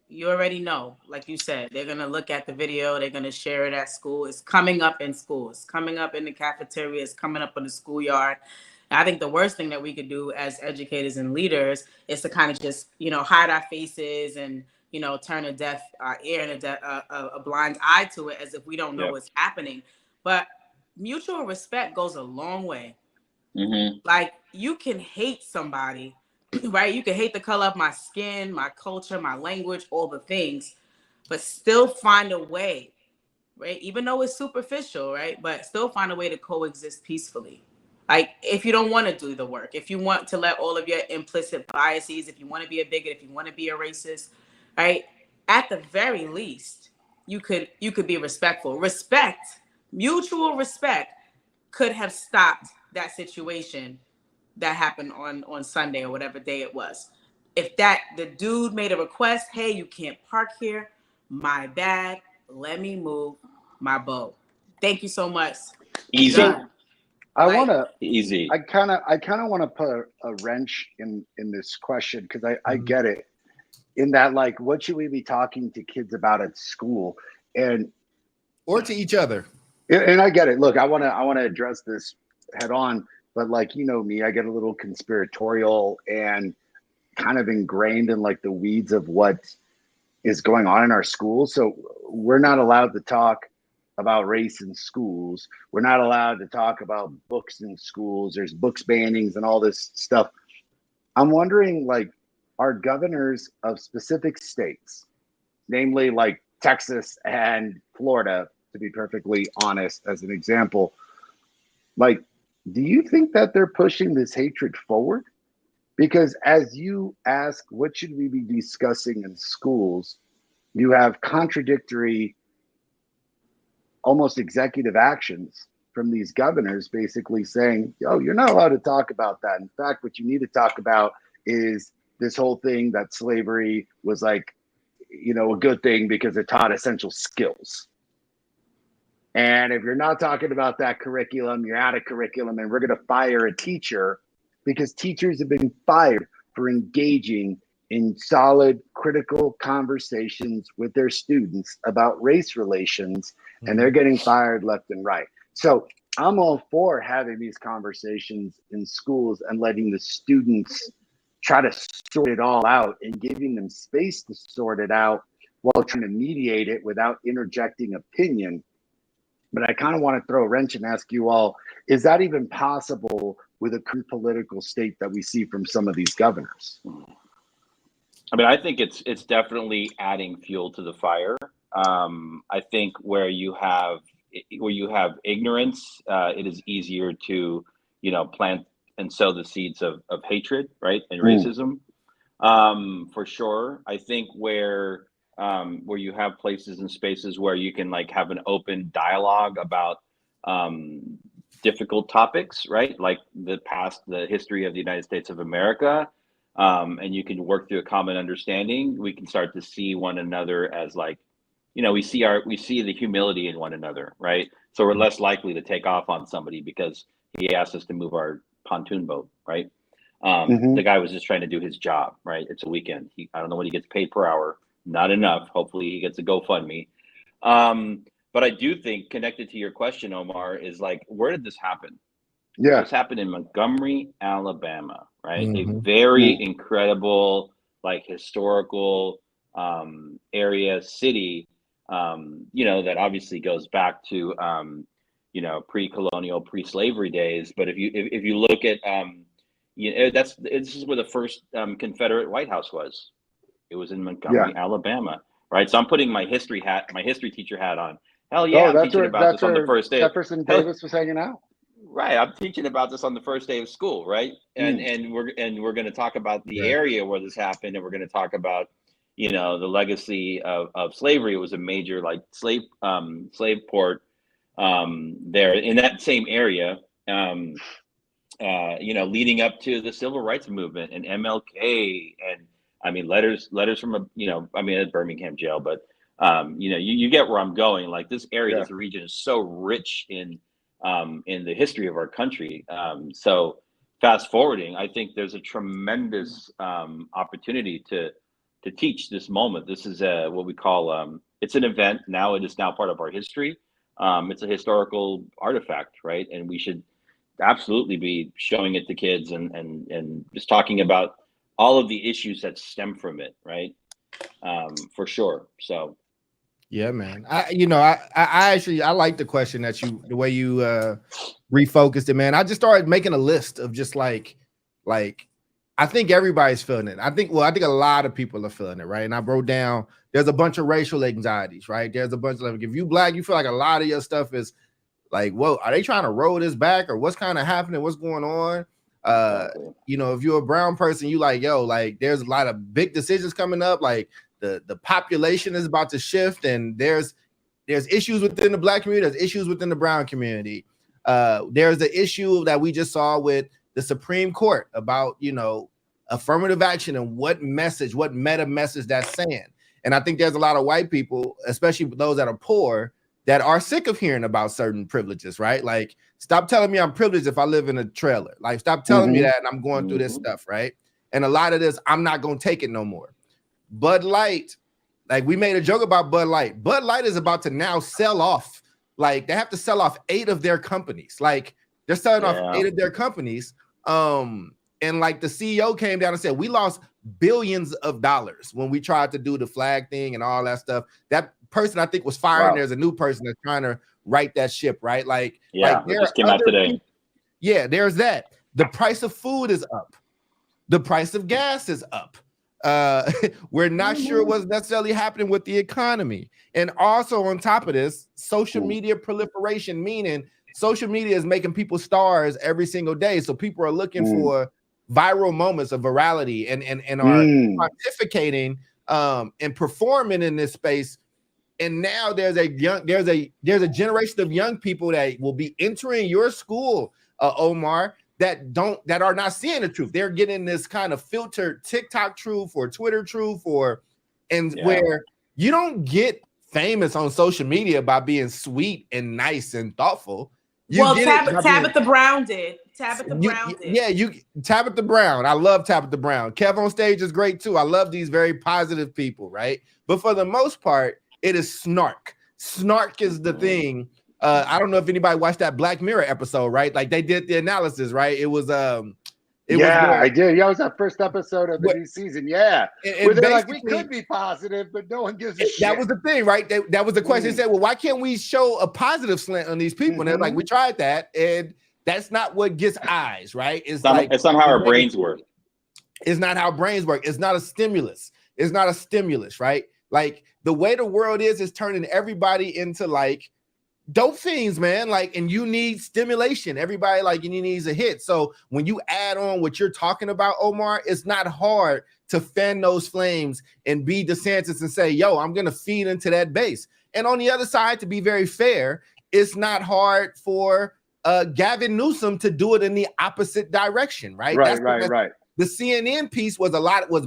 you already know, like you said, they're going to look at the video, they're going to share it at school. It's coming up in school. It's coming up in the cafeteria. It's coming up in the schoolyard. And I think the worst thing that we could do as educators and leaders is to kind of just, hide our faces and, turn a deaf ear and a blind eye to it, as if we don't know what's happening. But mutual respect goes a long way. Like, you can hate somebody, right? You can hate the color of my skin, my culture, my language, all the things, but still find a way, right? Even though it's superficial, right? But still find a way to coexist peacefully. Like, if you don't want to do the work, if you want to let all of your implicit biases, if you want to be a bigot, if you want to be a racist, right? At the very least, you could be respectful. Mutual respect could have stopped that situation that happened on Sunday or whatever day it was. If the dude made a request, hey, you can't park here, my bad, let me move my boat. Thank you so much. Easy. Done. I want to easy. I kind of want to put a wrench in this question, because I get it, in that, like, what should we be talking to kids about at school or to each other? And I get it. Look, I want to address this head on, but like, me, I get a little conspiratorial and kind of ingrained in like the weeds of what is going on in our schools. So we're not allowed to talk about race in schools. We're not allowed to talk about books in schools. There's books bannings and all this stuff. I'm wondering, like, are governors of specific states, namely like Texas and Florida, to be perfectly honest, as an example, like, do you think that they're pushing this hatred forward? Because as you ask, what should we be discussing in schools? You have contradictory, almost executive actions from these governors, basically saying, "Oh, you're not allowed to talk about that. In fact, what you need to talk about is this whole thing that slavery was like, a good thing because it taught essential skills. And if you're not talking about that curriculum, you're out of curriculum, and we're going to fire a teacher because teachers have been fired for engaging in solid, critical conversations with their students about race relations, and they're getting fired left and right. So I'm all for having these conversations in schools and letting the students try to sort it all out and giving them space to sort it out while trying to mediate it without interjecting opinion. But I kind of want to throw a wrench and ask you all, is that even possible with a current political state that we see from some of these governors? I mean, I think it's definitely adding fuel to the fire. I think where you have ignorance, it is easier to, plant and sow the seeds of hatred, right, and racism, for sure. I think where you have places and spaces where you can like have an open dialogue about difficult topics, right, like the history of the United States of America. And you can work through a common understanding. We can start to see one another as like, we see the humility in one another, right? So we're less likely to take off on somebody because he asked us to move our pontoon boat, right? The guy was just trying to do his job, right? It's a weekend. I don't know what he gets paid per hour. Not enough. Hopefully he gets a GoFundMe. But I do think, connected to your question, Omar, is like, where did this happen? Yeah. This happened in Montgomery, Alabama, right? A very incredible, like historical area, city, that obviously goes back to, pre-colonial, pre-slavery days. But if you look at, this is where the first Confederate White House was. It was in Montgomery, Alabama, right? So I'm putting my history teacher hat on. Hell yeah, I'm teaching about this on the first day. Jefferson Davis was hanging out. Right, I'm teaching about this on the first day of school, right? And we're going to talk about the area where this happened, and we're going to talk about, the legacy of slavery. It was a major like slave port there in that same area, leading up to the civil rights movement and MLK, and I mean letters from at Birmingham jail, but you get where I'm going. Like this area, this region is so rich in the history of our country. So fast forwarding, I think there's a tremendous opportunity to teach this moment. This is what we call, it's an event. Now it is now part of our history. It's a historical artifact, right? And we should absolutely be showing it to kids and just talking about all of the issues that stem from it, right? For sure. So. Yeah, man. I actually like the question the way you refocused it, man. I just started making a list of just like I think everybody's feeling it. I think a lot of people are feeling it, right? And I wrote down there's a bunch of racial anxieties, right? There's a bunch of like, if you Black, you feel like a lot of your stuff is like, whoa, are they trying to roll this back or what's kind of happening? What's going on? If you're a brown person, you like, yo, like there's a lot of big decisions coming up, like the population is about to shift, and there's issues within the Black community, there's issues within the brown community. There's the issue that we just saw with the Supreme Court about, affirmative action and what meta message that's saying. And I think there's a lot of white people, especially those that are poor, that are sick of hearing about certain privileges, right? Like, stop telling me I'm privileged if I live in a trailer. Like, stop telling me that and I'm going through this stuff, right? And a lot of this, I'm not going to take it no more. Bud Light, like we made a joke about Bud Light. Bud Light is about to now sell off. Like they have to sell off 8 of their companies. Like they're selling off 8 of their companies. And like the CEO came down and said, we lost billions of dollars when we tried to do the flag thing and all that stuff. That person I think was fired. Wow. There's a new person that's trying to right that ship, right? Like, it just came out today. There's that. The price of food is up. The price of gas is up. We're not sure what's necessarily happening with the economy. And also on top of this, social media proliferation, meaning social media is making people stars every single day. So people are looking for viral moments of virality and are pontificating and performing in this space. And now there's a generation of young people that will be entering your school, Omar, that are not seeing the truth. They're getting this kind of filtered TikTok truth or Twitter truth where you don't get famous on social media by being sweet and nice and thoughtful. Tabitha Brown did. Tabitha Brown did. Yeah, Tabitha Brown. I love Tabitha Brown. Kev on stage is great too. I love these very positive people, right? But for the most part, it is snark. Snark is the thing. I don't know if anybody watched that Black Mirror episode, right? Like they did the analysis, right? It was I did. Yeah, it was that first episode of the new season. Yeah. Where they're like, we could be positive, but no one gives a shit. That was the thing, right? That was the question. They said, well, why can't we show a positive slant on these people? And they're like, we tried that, and that's not what gets eyes, right? It's not how our brains work. It's not how brains work. It's not a stimulus. It's not a stimulus, right? Like the way the world is turning everybody into like dope fiends, man. Like, and you need stimulation. Everybody like, and you needs a hit. So when you add on what you're talking about, Omar, it's not hard to fan those flames and be DeSantis and say, yo, I'm going to feed into that base. And on the other side, to be very fair, it's not hard for Gavin Newsom to do it in the opposite direction, right? Right. The CNN piece was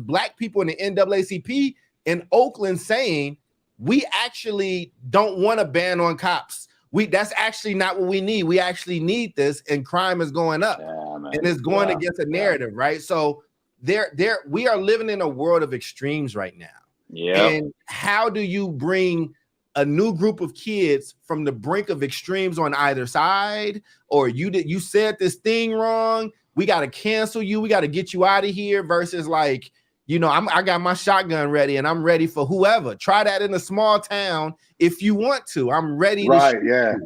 black people in the NAACP in Oakland saying, we actually don't want a ban on cops. That's actually not what we need. We actually need this, and crime is going up, and it's going against a narrative, right? So we are living in a world of extremes right now. Yeah. And how do you bring a new group of kids from the brink of extremes on either side, or you said this thing wrong, we got to cancel you, we got to get you out of here, versus like, you know, I got my shotgun ready and I'm ready for whoever. Try that in a small town if you want to. I'm ready. Right. Yeah.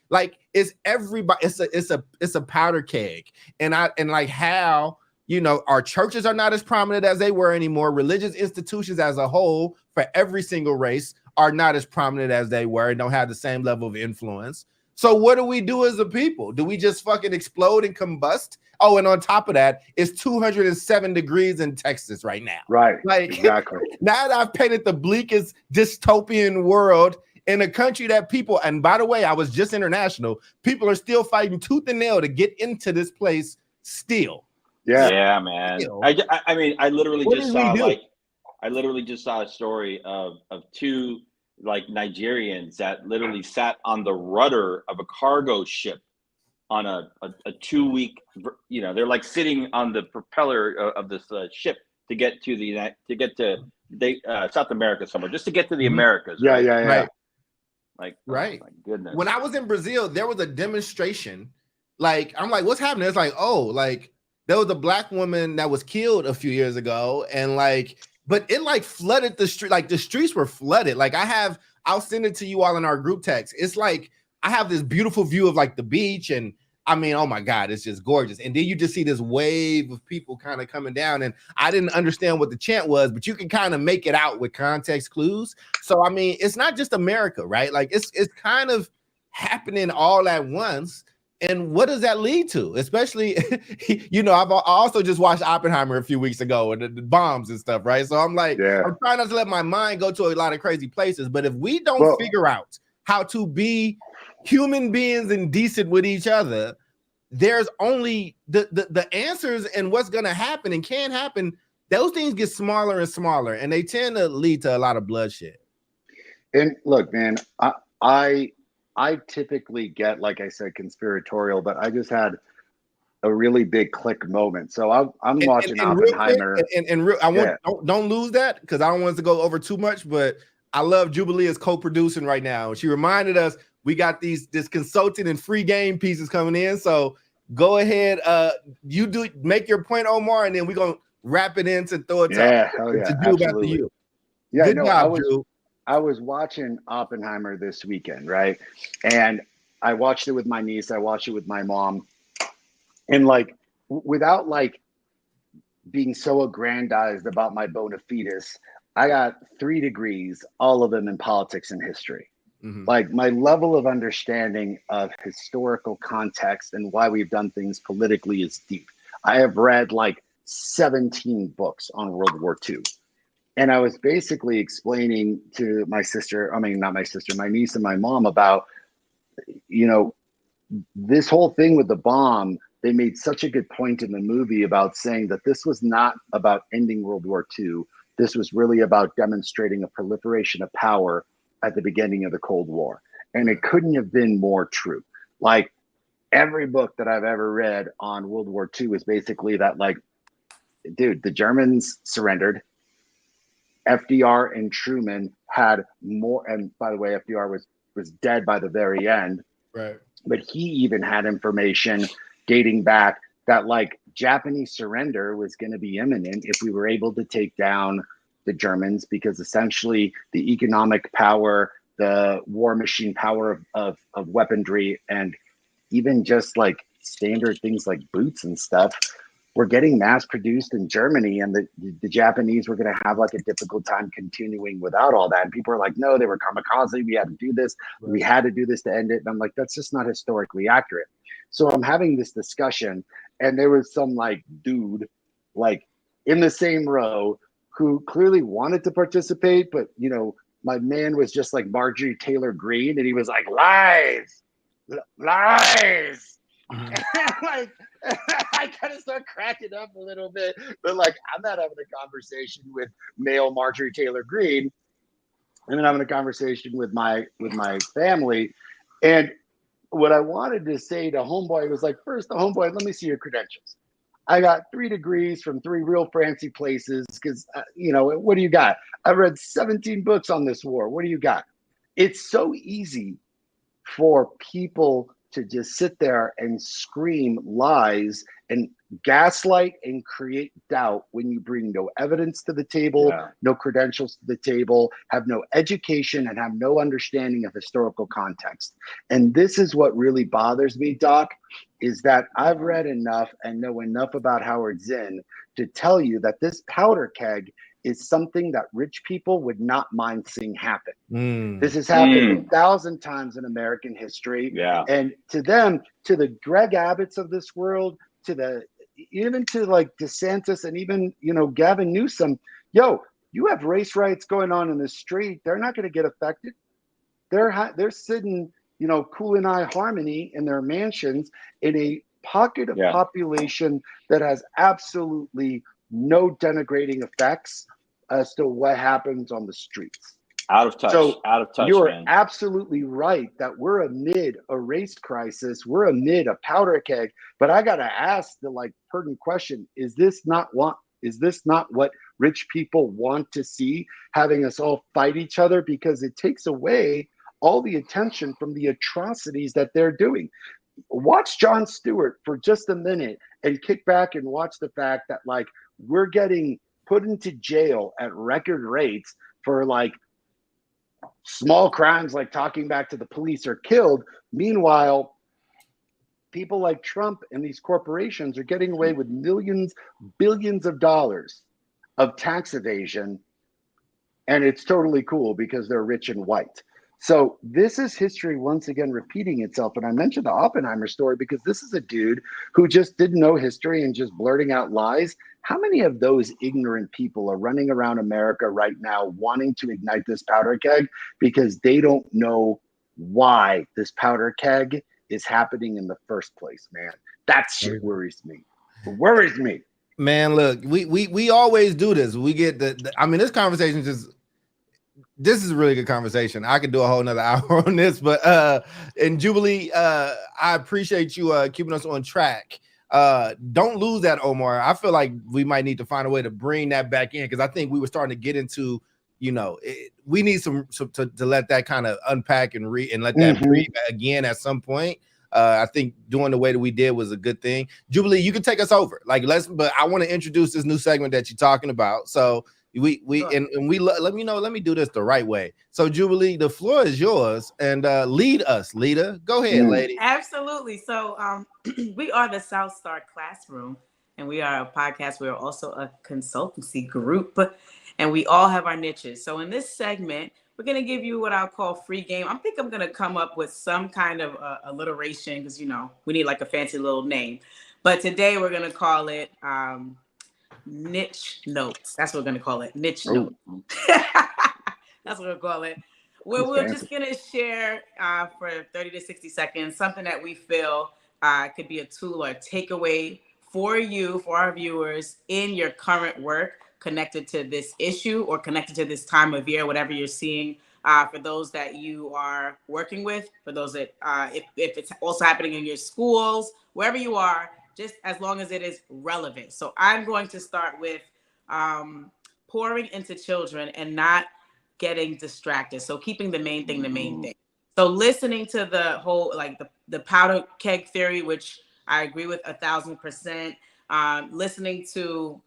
Like it's everybody. It's a powder keg. And like how, you know, our churches are not as prominent as they were anymore. Religious institutions as a whole for every single race are not as prominent as they were and don't have the same level of influence. So what do we do as a people? Do we just fucking explode and combust? Oh, and on top of that, it's 207 degrees in Texas right now. Right. Like exactly. Now that I've painted the bleakest dystopian world in a country that people, and by the way, I was just international, people are still fighting tooth and nail to get into this place still. Yeah, man. Still. I mean, I literally just saw a story of two like Nigerians that literally sat on the rudder of a cargo ship on a 2-week, you know, they're like sitting on the propeller of this ship to get to South America somewhere, just to get to the Americas. Right? Right. Like, right. Oh my goodness. When I was in Brazil, there was a demonstration. Like, I'm like, what's happening? It's like, oh, like there was a black woman that was killed a few years ago, and like, but it like flooded the street. Like the streets were flooded. Like I'll send it to you all in our group text. It's like I have this beautiful view of like the beach, and I mean, oh my God, it's just gorgeous. And then you just see this wave of people kind of coming down, and I didn't understand what the chant was, but you can kind of make it out with context clues. So I mean, it's not just America, right? Like it's kind of happening all at once. And what does that lead to? Especially, you know, I also just watched Oppenheimer a few weeks ago and the bombs and stuff, right? So I'm like, I'm trying not to let my mind go to a lot of crazy places. But if we don't figure out how to be human beings and decent with each other, there's only the answers and what's going to happen and can happen. Those things get smaller and smaller, and they tend to lead to a lot of bloodshed. And look, man, I typically get, like I said, conspiratorial, but I just had a really big click moment. So I'm watching Oppenheimer. Don't lose that, because I don't want us to go over too much, but I love Jubilee as co-producing right now. She reminded us we got this consulting and free game pieces coming in. So go ahead. You make your point, Omar, and then we're going to wrap it in to throw it to Drew back to you. Yeah, good job, Drew. I was watching Oppenheimer this weekend, right? And I watched it with my niece. I watched it with my mom. And like, without like being so aggrandized about my bona fides, I got 3 degrees, all of them in politics and history. Mm-hmm. Like my level of understanding of historical context and why we've done things politically is deep. I have read like 17 books on World War II. And I was basically explaining to my niece and my mom about, you know, this whole thing with the bomb. They made such a good point in the movie about saying that this was not about ending World War II. This was really about demonstrating a proliferation of power at the beginning of the Cold War. And it couldn't have been more true. Like every book that I've ever read on World War II is basically that, like, dude, the Germans surrendered. FDR and Truman had more, and by the way, FDR was dead by the very end. Right. But he even had information dating back that, like, Japanese surrender was going to be imminent if we were able to take down the Germans, because essentially the economic power, the war machine power of weaponry, and even just like standard things like boots and stuff were getting mass produced in Germany, and the Japanese were going to have like a difficult time continuing without all that. And people are like, no, they were kamikaze. We had to do this. Right. We had to do this to end it. And I'm like, that's just not historically accurate. So I'm having this discussion, and there was some like dude like in the same row who clearly wanted to participate, but you know, my man was just like Marjorie Taylor Greene, and he was like, lies. Mm-hmm. Like, I kind of start cracking up a little bit, but like, I'm not having a conversation with male Marjorie Taylor Greene, and then having a conversation with my family. And what I wanted to say to homeboy was like, first, the homeboy, let me see your credentials. I got 3 degrees from 3 real fancy places, because you know, what do you got? I've read 17 books on this war. What do you got? It's so easy for people to just sit there and scream lies and gaslight and create doubt when you bring no evidence to the table, no credentials to the table, have no education, and have no understanding of historical context. And this is what really bothers me, Doc, is that I've read enough and know enough about Howard Zinn to tell you that this powder keg is something that rich people would not mind seeing happen. This has happened 1,000 times in American history. Yeah. And to them, to the Greg Abbotts of this world, even to like DeSantis and even, you know, Gavin Newsom, yo, you have race riots going on in the street. They're not going to get affected. They're sitting, you know, cool and high harmony in their mansions in a pocket of population that has absolutely no denigrating effects as to what happens on the streets. Out of touch. So out of touch. You're man. absolutely right that we're amid a race crisis. We're amid a powder keg. But I gotta ask the like pertinent question: Is this not what rich people want to see? Having us all fight each other, because it takes away all the attention from the atrocities that they're doing. Watch Jon Stewart for just a minute and kick back and watch the fact that like we're getting put into jail at record rates for like small crimes like talking back to the police or killed. Meanwhile, people like Trump and these corporations are getting away with millions, billions of dollars of tax evasion. And it's totally cool because they're rich and white. So this is history once again repeating itself. And I mentioned the Oppenheimer story because this is a dude who just didn't know history and just blurting out lies. How many of those ignorant people are running around America right now wanting to ignite this powder keg because they don't know why this powder keg is happening in the first place, man? That shit worries me. It worries me. Man, look, we always do this. We get I mean, this conversation this is a really good conversation. I could do a whole nother hour on this, but and Jubilee, I appreciate you keeping us on track. Don't lose that, Omar. I feel like we might need to find a way to bring that back in, because I think we were starting to get into, you know, we need some to let that kind of unpack and let that breathe again at some point. I think doing the way that we did was a good thing. Jubilee, you can take us over. But I want to introduce this new segment that you're talking about. So let me do this the right way. So Jubilee, the floor is yours, and lead us, Lita. Go ahead, lady. Absolutely. So we are the South Star Classroom, and we are a podcast. We're also a consultancy group, and we all have our niches. So in this segment, we're going to give you what I'll call free game. I think I'm going to come up with some kind of alliteration, because, you know, we need like a fancy little name. But today we're going to call it niche notes. That's what we're going to call it. Niche notes. That's what we'll call it. Where we're just going to share for 30 to 60 seconds something that we feel could be a tool or a takeaway for you, for our viewers, in your current work, connected to this issue or connected to this time of year, whatever you're seeing for those that you are working with, for those that if it's also happening in your schools, wherever you are, just as long as it is relevant. So I'm going to start with pouring into children and not getting distracted. So keeping the main thing the main thing. So listening to the whole, like the powder keg theory, which I agree with 1,000%. Listening to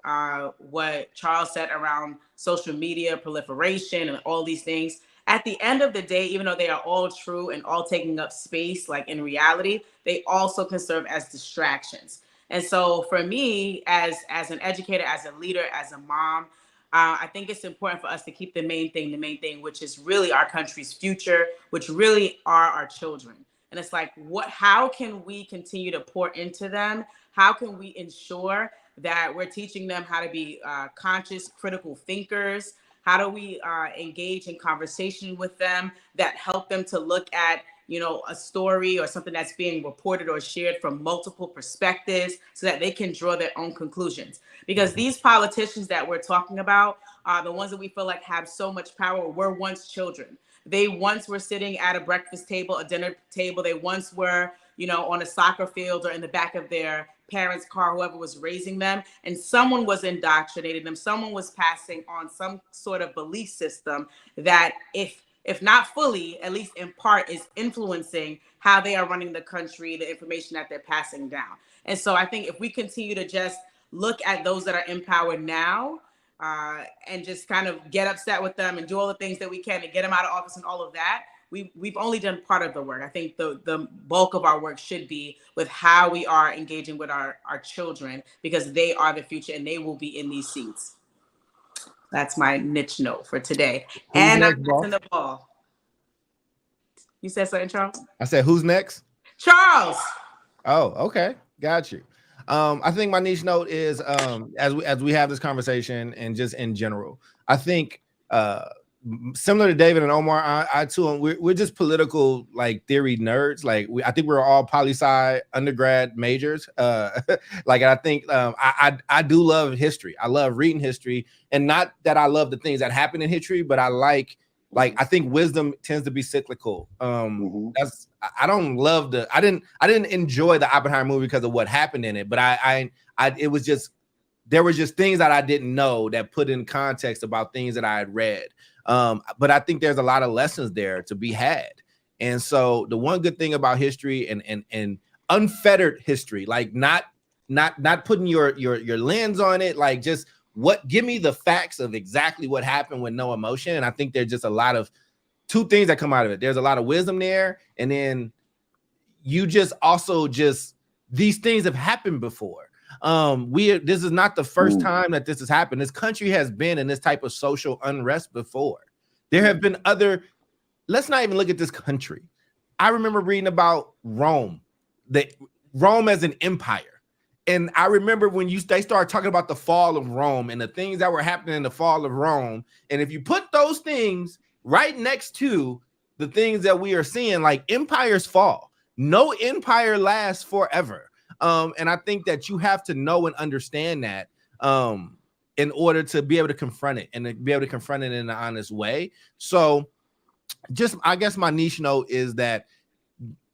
what Charles said around social media proliferation and all these things. At the end of the day, even though they are all true and all taking up space, like in reality, they also can serve as distractions. And so for me, as an educator, as a leader, as a mom, I think it's important for us to keep the main thing, which is really our country's future, which really are our children. And it's like, how can we continue to pour into them? How can we ensure that we're teaching them how to be conscious, critical thinkers? How do we engage in conversation with them that help them to look at, a story or something that's being reported or shared from multiple perspectives so that they can draw their own conclusions? Because these politicians that we're talking about, the ones that we feel like have so much power, were once children. They once were sitting at a breakfast table, a dinner table. They once were, on a soccer field or in the back of their parents' car, whoever was raising them, and someone was indoctrinating them. Someone was passing on some sort of belief system that, if not fully, at least in part, is influencing how they are running the country, the information that they're passing down. And so I think if we continue to just look at those that are in power now, and just kind of get upset with them and do all the things that we can to get them out of office and all of that, we've only done part of the work. I think the bulk of our work should be with how we are engaging with our children, because they are the future and they will be in these seats. That's my niche note for today. Who's and next, I'm passing the ball. You said something, Charles? I said, who's next? Charles. Oh, okay. Got you. I think my niche note is as we have this conversation and just in general, I think similar to David and Omar, I too, we're just political like theory nerds. Like I think we're all poli-sci undergrad majors. Like I think I do love history. I love reading history, and not that I love the things that happen in history, but I like I think wisdom tends to be cyclical. That's I don't love I didn't enjoy the Oppenheimer movie because of what happened in it, but it was just, there were just things that I didn't know that put in context about things that I had read. But I think there's a lot of lessons there to be had. And so the one good thing about history and unfettered history, like not putting your lens on it, like just give me the facts of exactly what happened with no emotion. And I think there's just a lot of two things that come out of it. There's a lot of wisdom there. And then you just also these things have happened before. This is not the first time that this has happened. This country has been in this type of social unrest before. There have been let's not even look at this country. I remember reading about Rome as an empire. And I remember when they started talking about the fall of Rome and the things that were happening in the fall of Rome. And if you put those things right next to the things that we are seeing, like empires fall. No empire lasts forever. And I think that you have to know and understand that in order to be able to confront it and to be able to confront it in an honest way. So I guess my niche note is that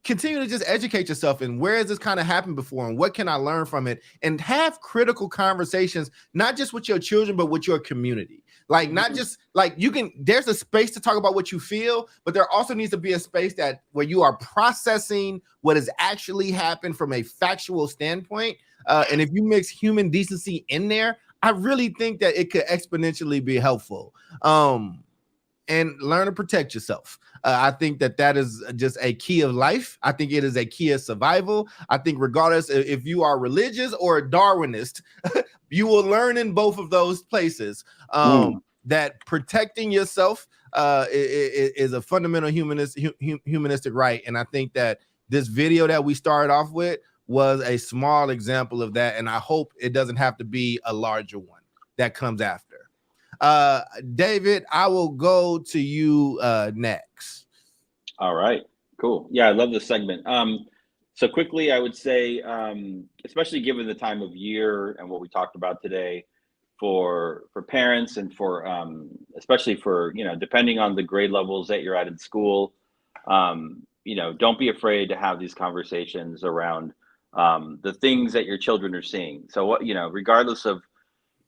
continue to just educate yourself and where has this kind of happened before and what can I learn from it, and have critical conversations, not just with your children, but with your community. Like not just like there's a space to talk about what you feel, but there also needs to be a space where you are processing what has actually happened from a factual standpoint. And if you mix human decency in there, I really think that it could exponentially be helpful. And learn to protect yourself. I think that is just a key of life. I think it is a key of survival. I think regardless if you are religious or a Darwinist, you will learn in both of those places that protecting yourself is a fundamental humanistic right. And I think that this video that we started off with was a small example of that. And I hope it doesn't have to be a larger one that comes after. David, I will go to you next. All right, cool. Yeah, I love this segment. So quickly, I would say, especially given the time of year and what we talked about today, for parents and for especially for, depending on the grade levels that you're at in school, don't be afraid to have these conversations around the things that your children are seeing. So what, regardless of,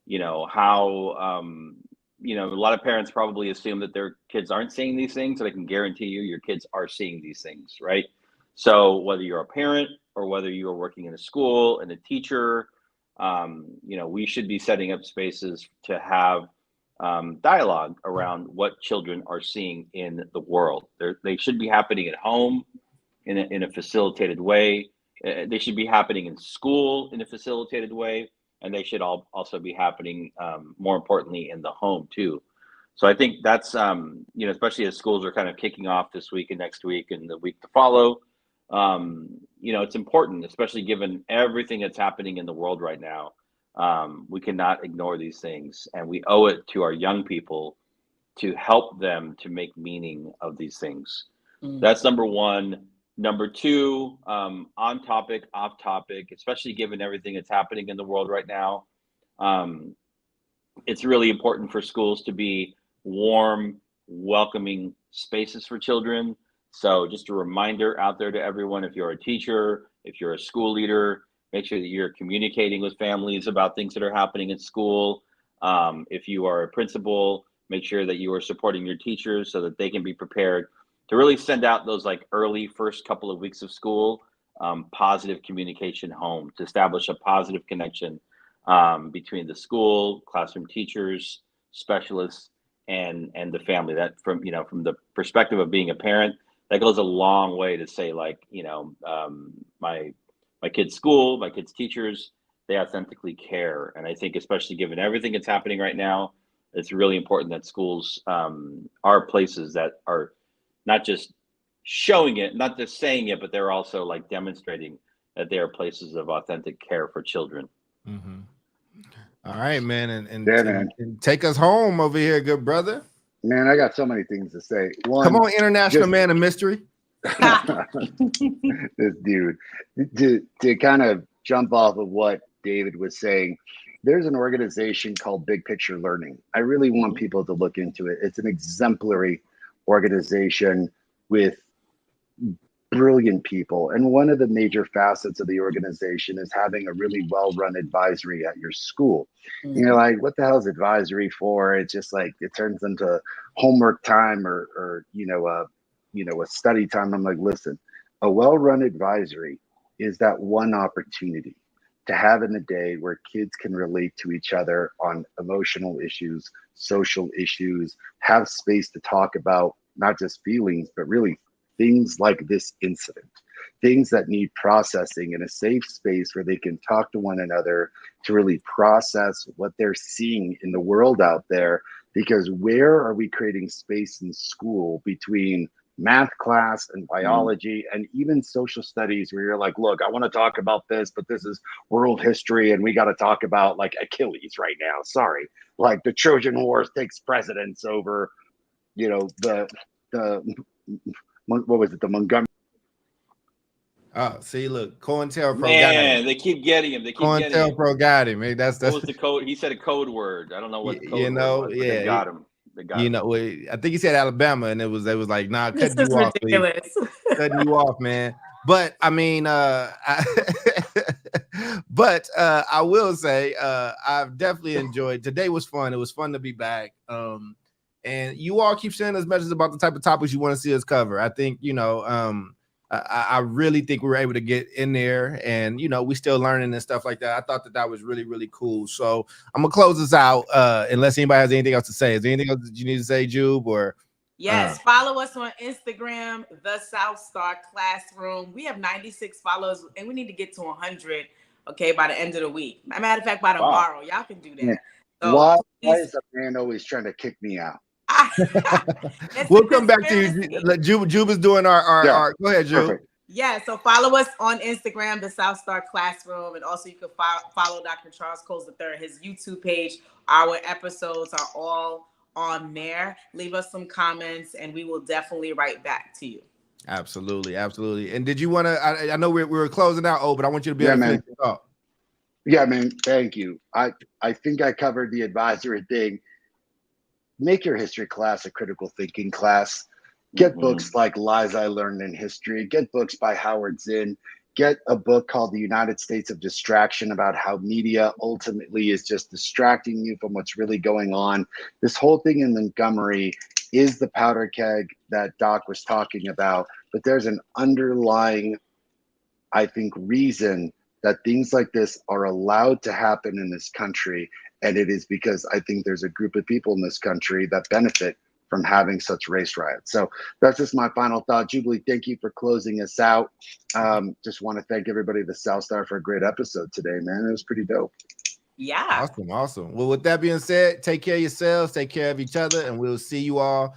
how, a lot of parents probably assume that their kids aren't seeing these things, and I can guarantee you your kids are seeing these things, right? So whether you're a parent or whether you are working in a school and a teacher, we should be setting up spaces to have dialogue around what children are seeing in the world. They should be happening at home in a facilitated way. They should be happening in school in a facilitated way, and they should also be happening, more importantly, in the home too. So I think that's, especially as schools are kind of kicking off this week and next week and the week to follow, it's important, especially given everything that's happening in the world right now. We cannot ignore these things, and we owe it to our young people to help them to make meaning of these things. That's number one. Number two, on topic, off topic, especially given everything that's happening in the world right now, it's really important for schools to be warm, welcoming spaces for children. So just a reminder out there to everyone, if you're a teacher, if you're a school leader, make sure that you're communicating with families about things that are happening in school. If you are a principal, make sure that you are supporting your teachers so that they can be prepared to really send out those like early first couple of weeks of school, positive communication home, to establish a positive connection between the school, classroom teachers, specialists, and the family. That from the perspective of being a parent, that goes a long way to say, like, my kid's school, my kid's teachers, they authentically care. And I think especially given everything that's happening right now, it's really important that schools are places that are not just showing it, not just saying it, but they're also like demonstrating that they are places of authentic care for children. Mm-hmm. All right, man. And take us home over here, good brother. Man, I got so many things to say. One, come on, international man of mystery. This dude, to kind of jump off of what David was saying, there's an organization called Big Picture Learning. I really want people to look into it. It's an exemplary organization with brilliant people. And one of the major facets of the organization is having a really well-run advisory at your school. And you're like, what the hell is advisory for? It's just like, it turns into homework time or a study time. I'm like, listen, a well-run advisory is that one opportunity to have in the day where kids can relate to each other on emotional issues, social issues, have space to talk about not just feelings, but really things like this incident, things that need processing in a safe space where they can talk to one another to really process what they're seeing in the world out there. Because where are we creating space in school between math class and biology and even social studies where you're like, look, I want to talk about this, but this is world history and we got to talk about like Achilles right now. Sorry. Like the Trojan War takes precedence over, the what was it? The Montgomery. Oh, see, look, COINTELPRO Man, got him. They keep getting him. COINTELPRO got him. Hey, that's what was the code? He said a code word. I don't know what the code word was, but they got him. I think he said Alabama, and they was like, nah, This cutting is you off, ridiculous. please. Cutting you off, man. But I mean, I will say, I've definitely enjoyed. Today was fun. It was fun to be back. And you all keep sending us messages about the type of topics you want to see us cover. I think, I really think we were able to get in there, and we still learning and stuff like that. I thought that was really, really cool. So I'm gonna close this out unless anybody has anything else to say. Is there anything else that you need to say, Jube? Or yes, follow us on Instagram, the South Star Classroom. We have 96 followers, and we need to get to 100. Okay, by the end of the week. Matter of fact, by tomorrow, y'all can do that. Yeah. So, why is a man always trying to kick me out? We'll come back to you. Jube is doing our go ahead, Jube. Perfect. Yeah, so follow us on Instagram, the South Star Classroom, and also you can follow Dr. Charles Coles III. His YouTube page. Our episodes are all on there. Leave us some comments, and we will definitely write back to you. Absolutely. And did you want to? I know we were closing out, but I want you to be able to finish it up. Yeah, I mean, thank you. I think I covered the advisory thing. Make your history class a critical thinking class. Get books like Lies I Learned in History. Get books by Howard Zinn. Get a book called The United States of Distraction about how media ultimately is just distracting you from what's really going on. This whole thing in Montgomery is the powder keg that Doc was talking about, but there's an underlying, I think, reason that things like this are allowed to happen in this country. And it is because I think there's a group of people in this country that benefit from having such race riots. So that's just my final thought. Jubilee, thank you for closing us out. Just want to thank everybody at the South Star for a great episode today, man. It was pretty dope. Yeah. Awesome. Well, with that being said, take care of yourselves, take care of each other, and we'll see you all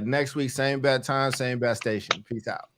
next week. Same bad time, same bad station. Peace out.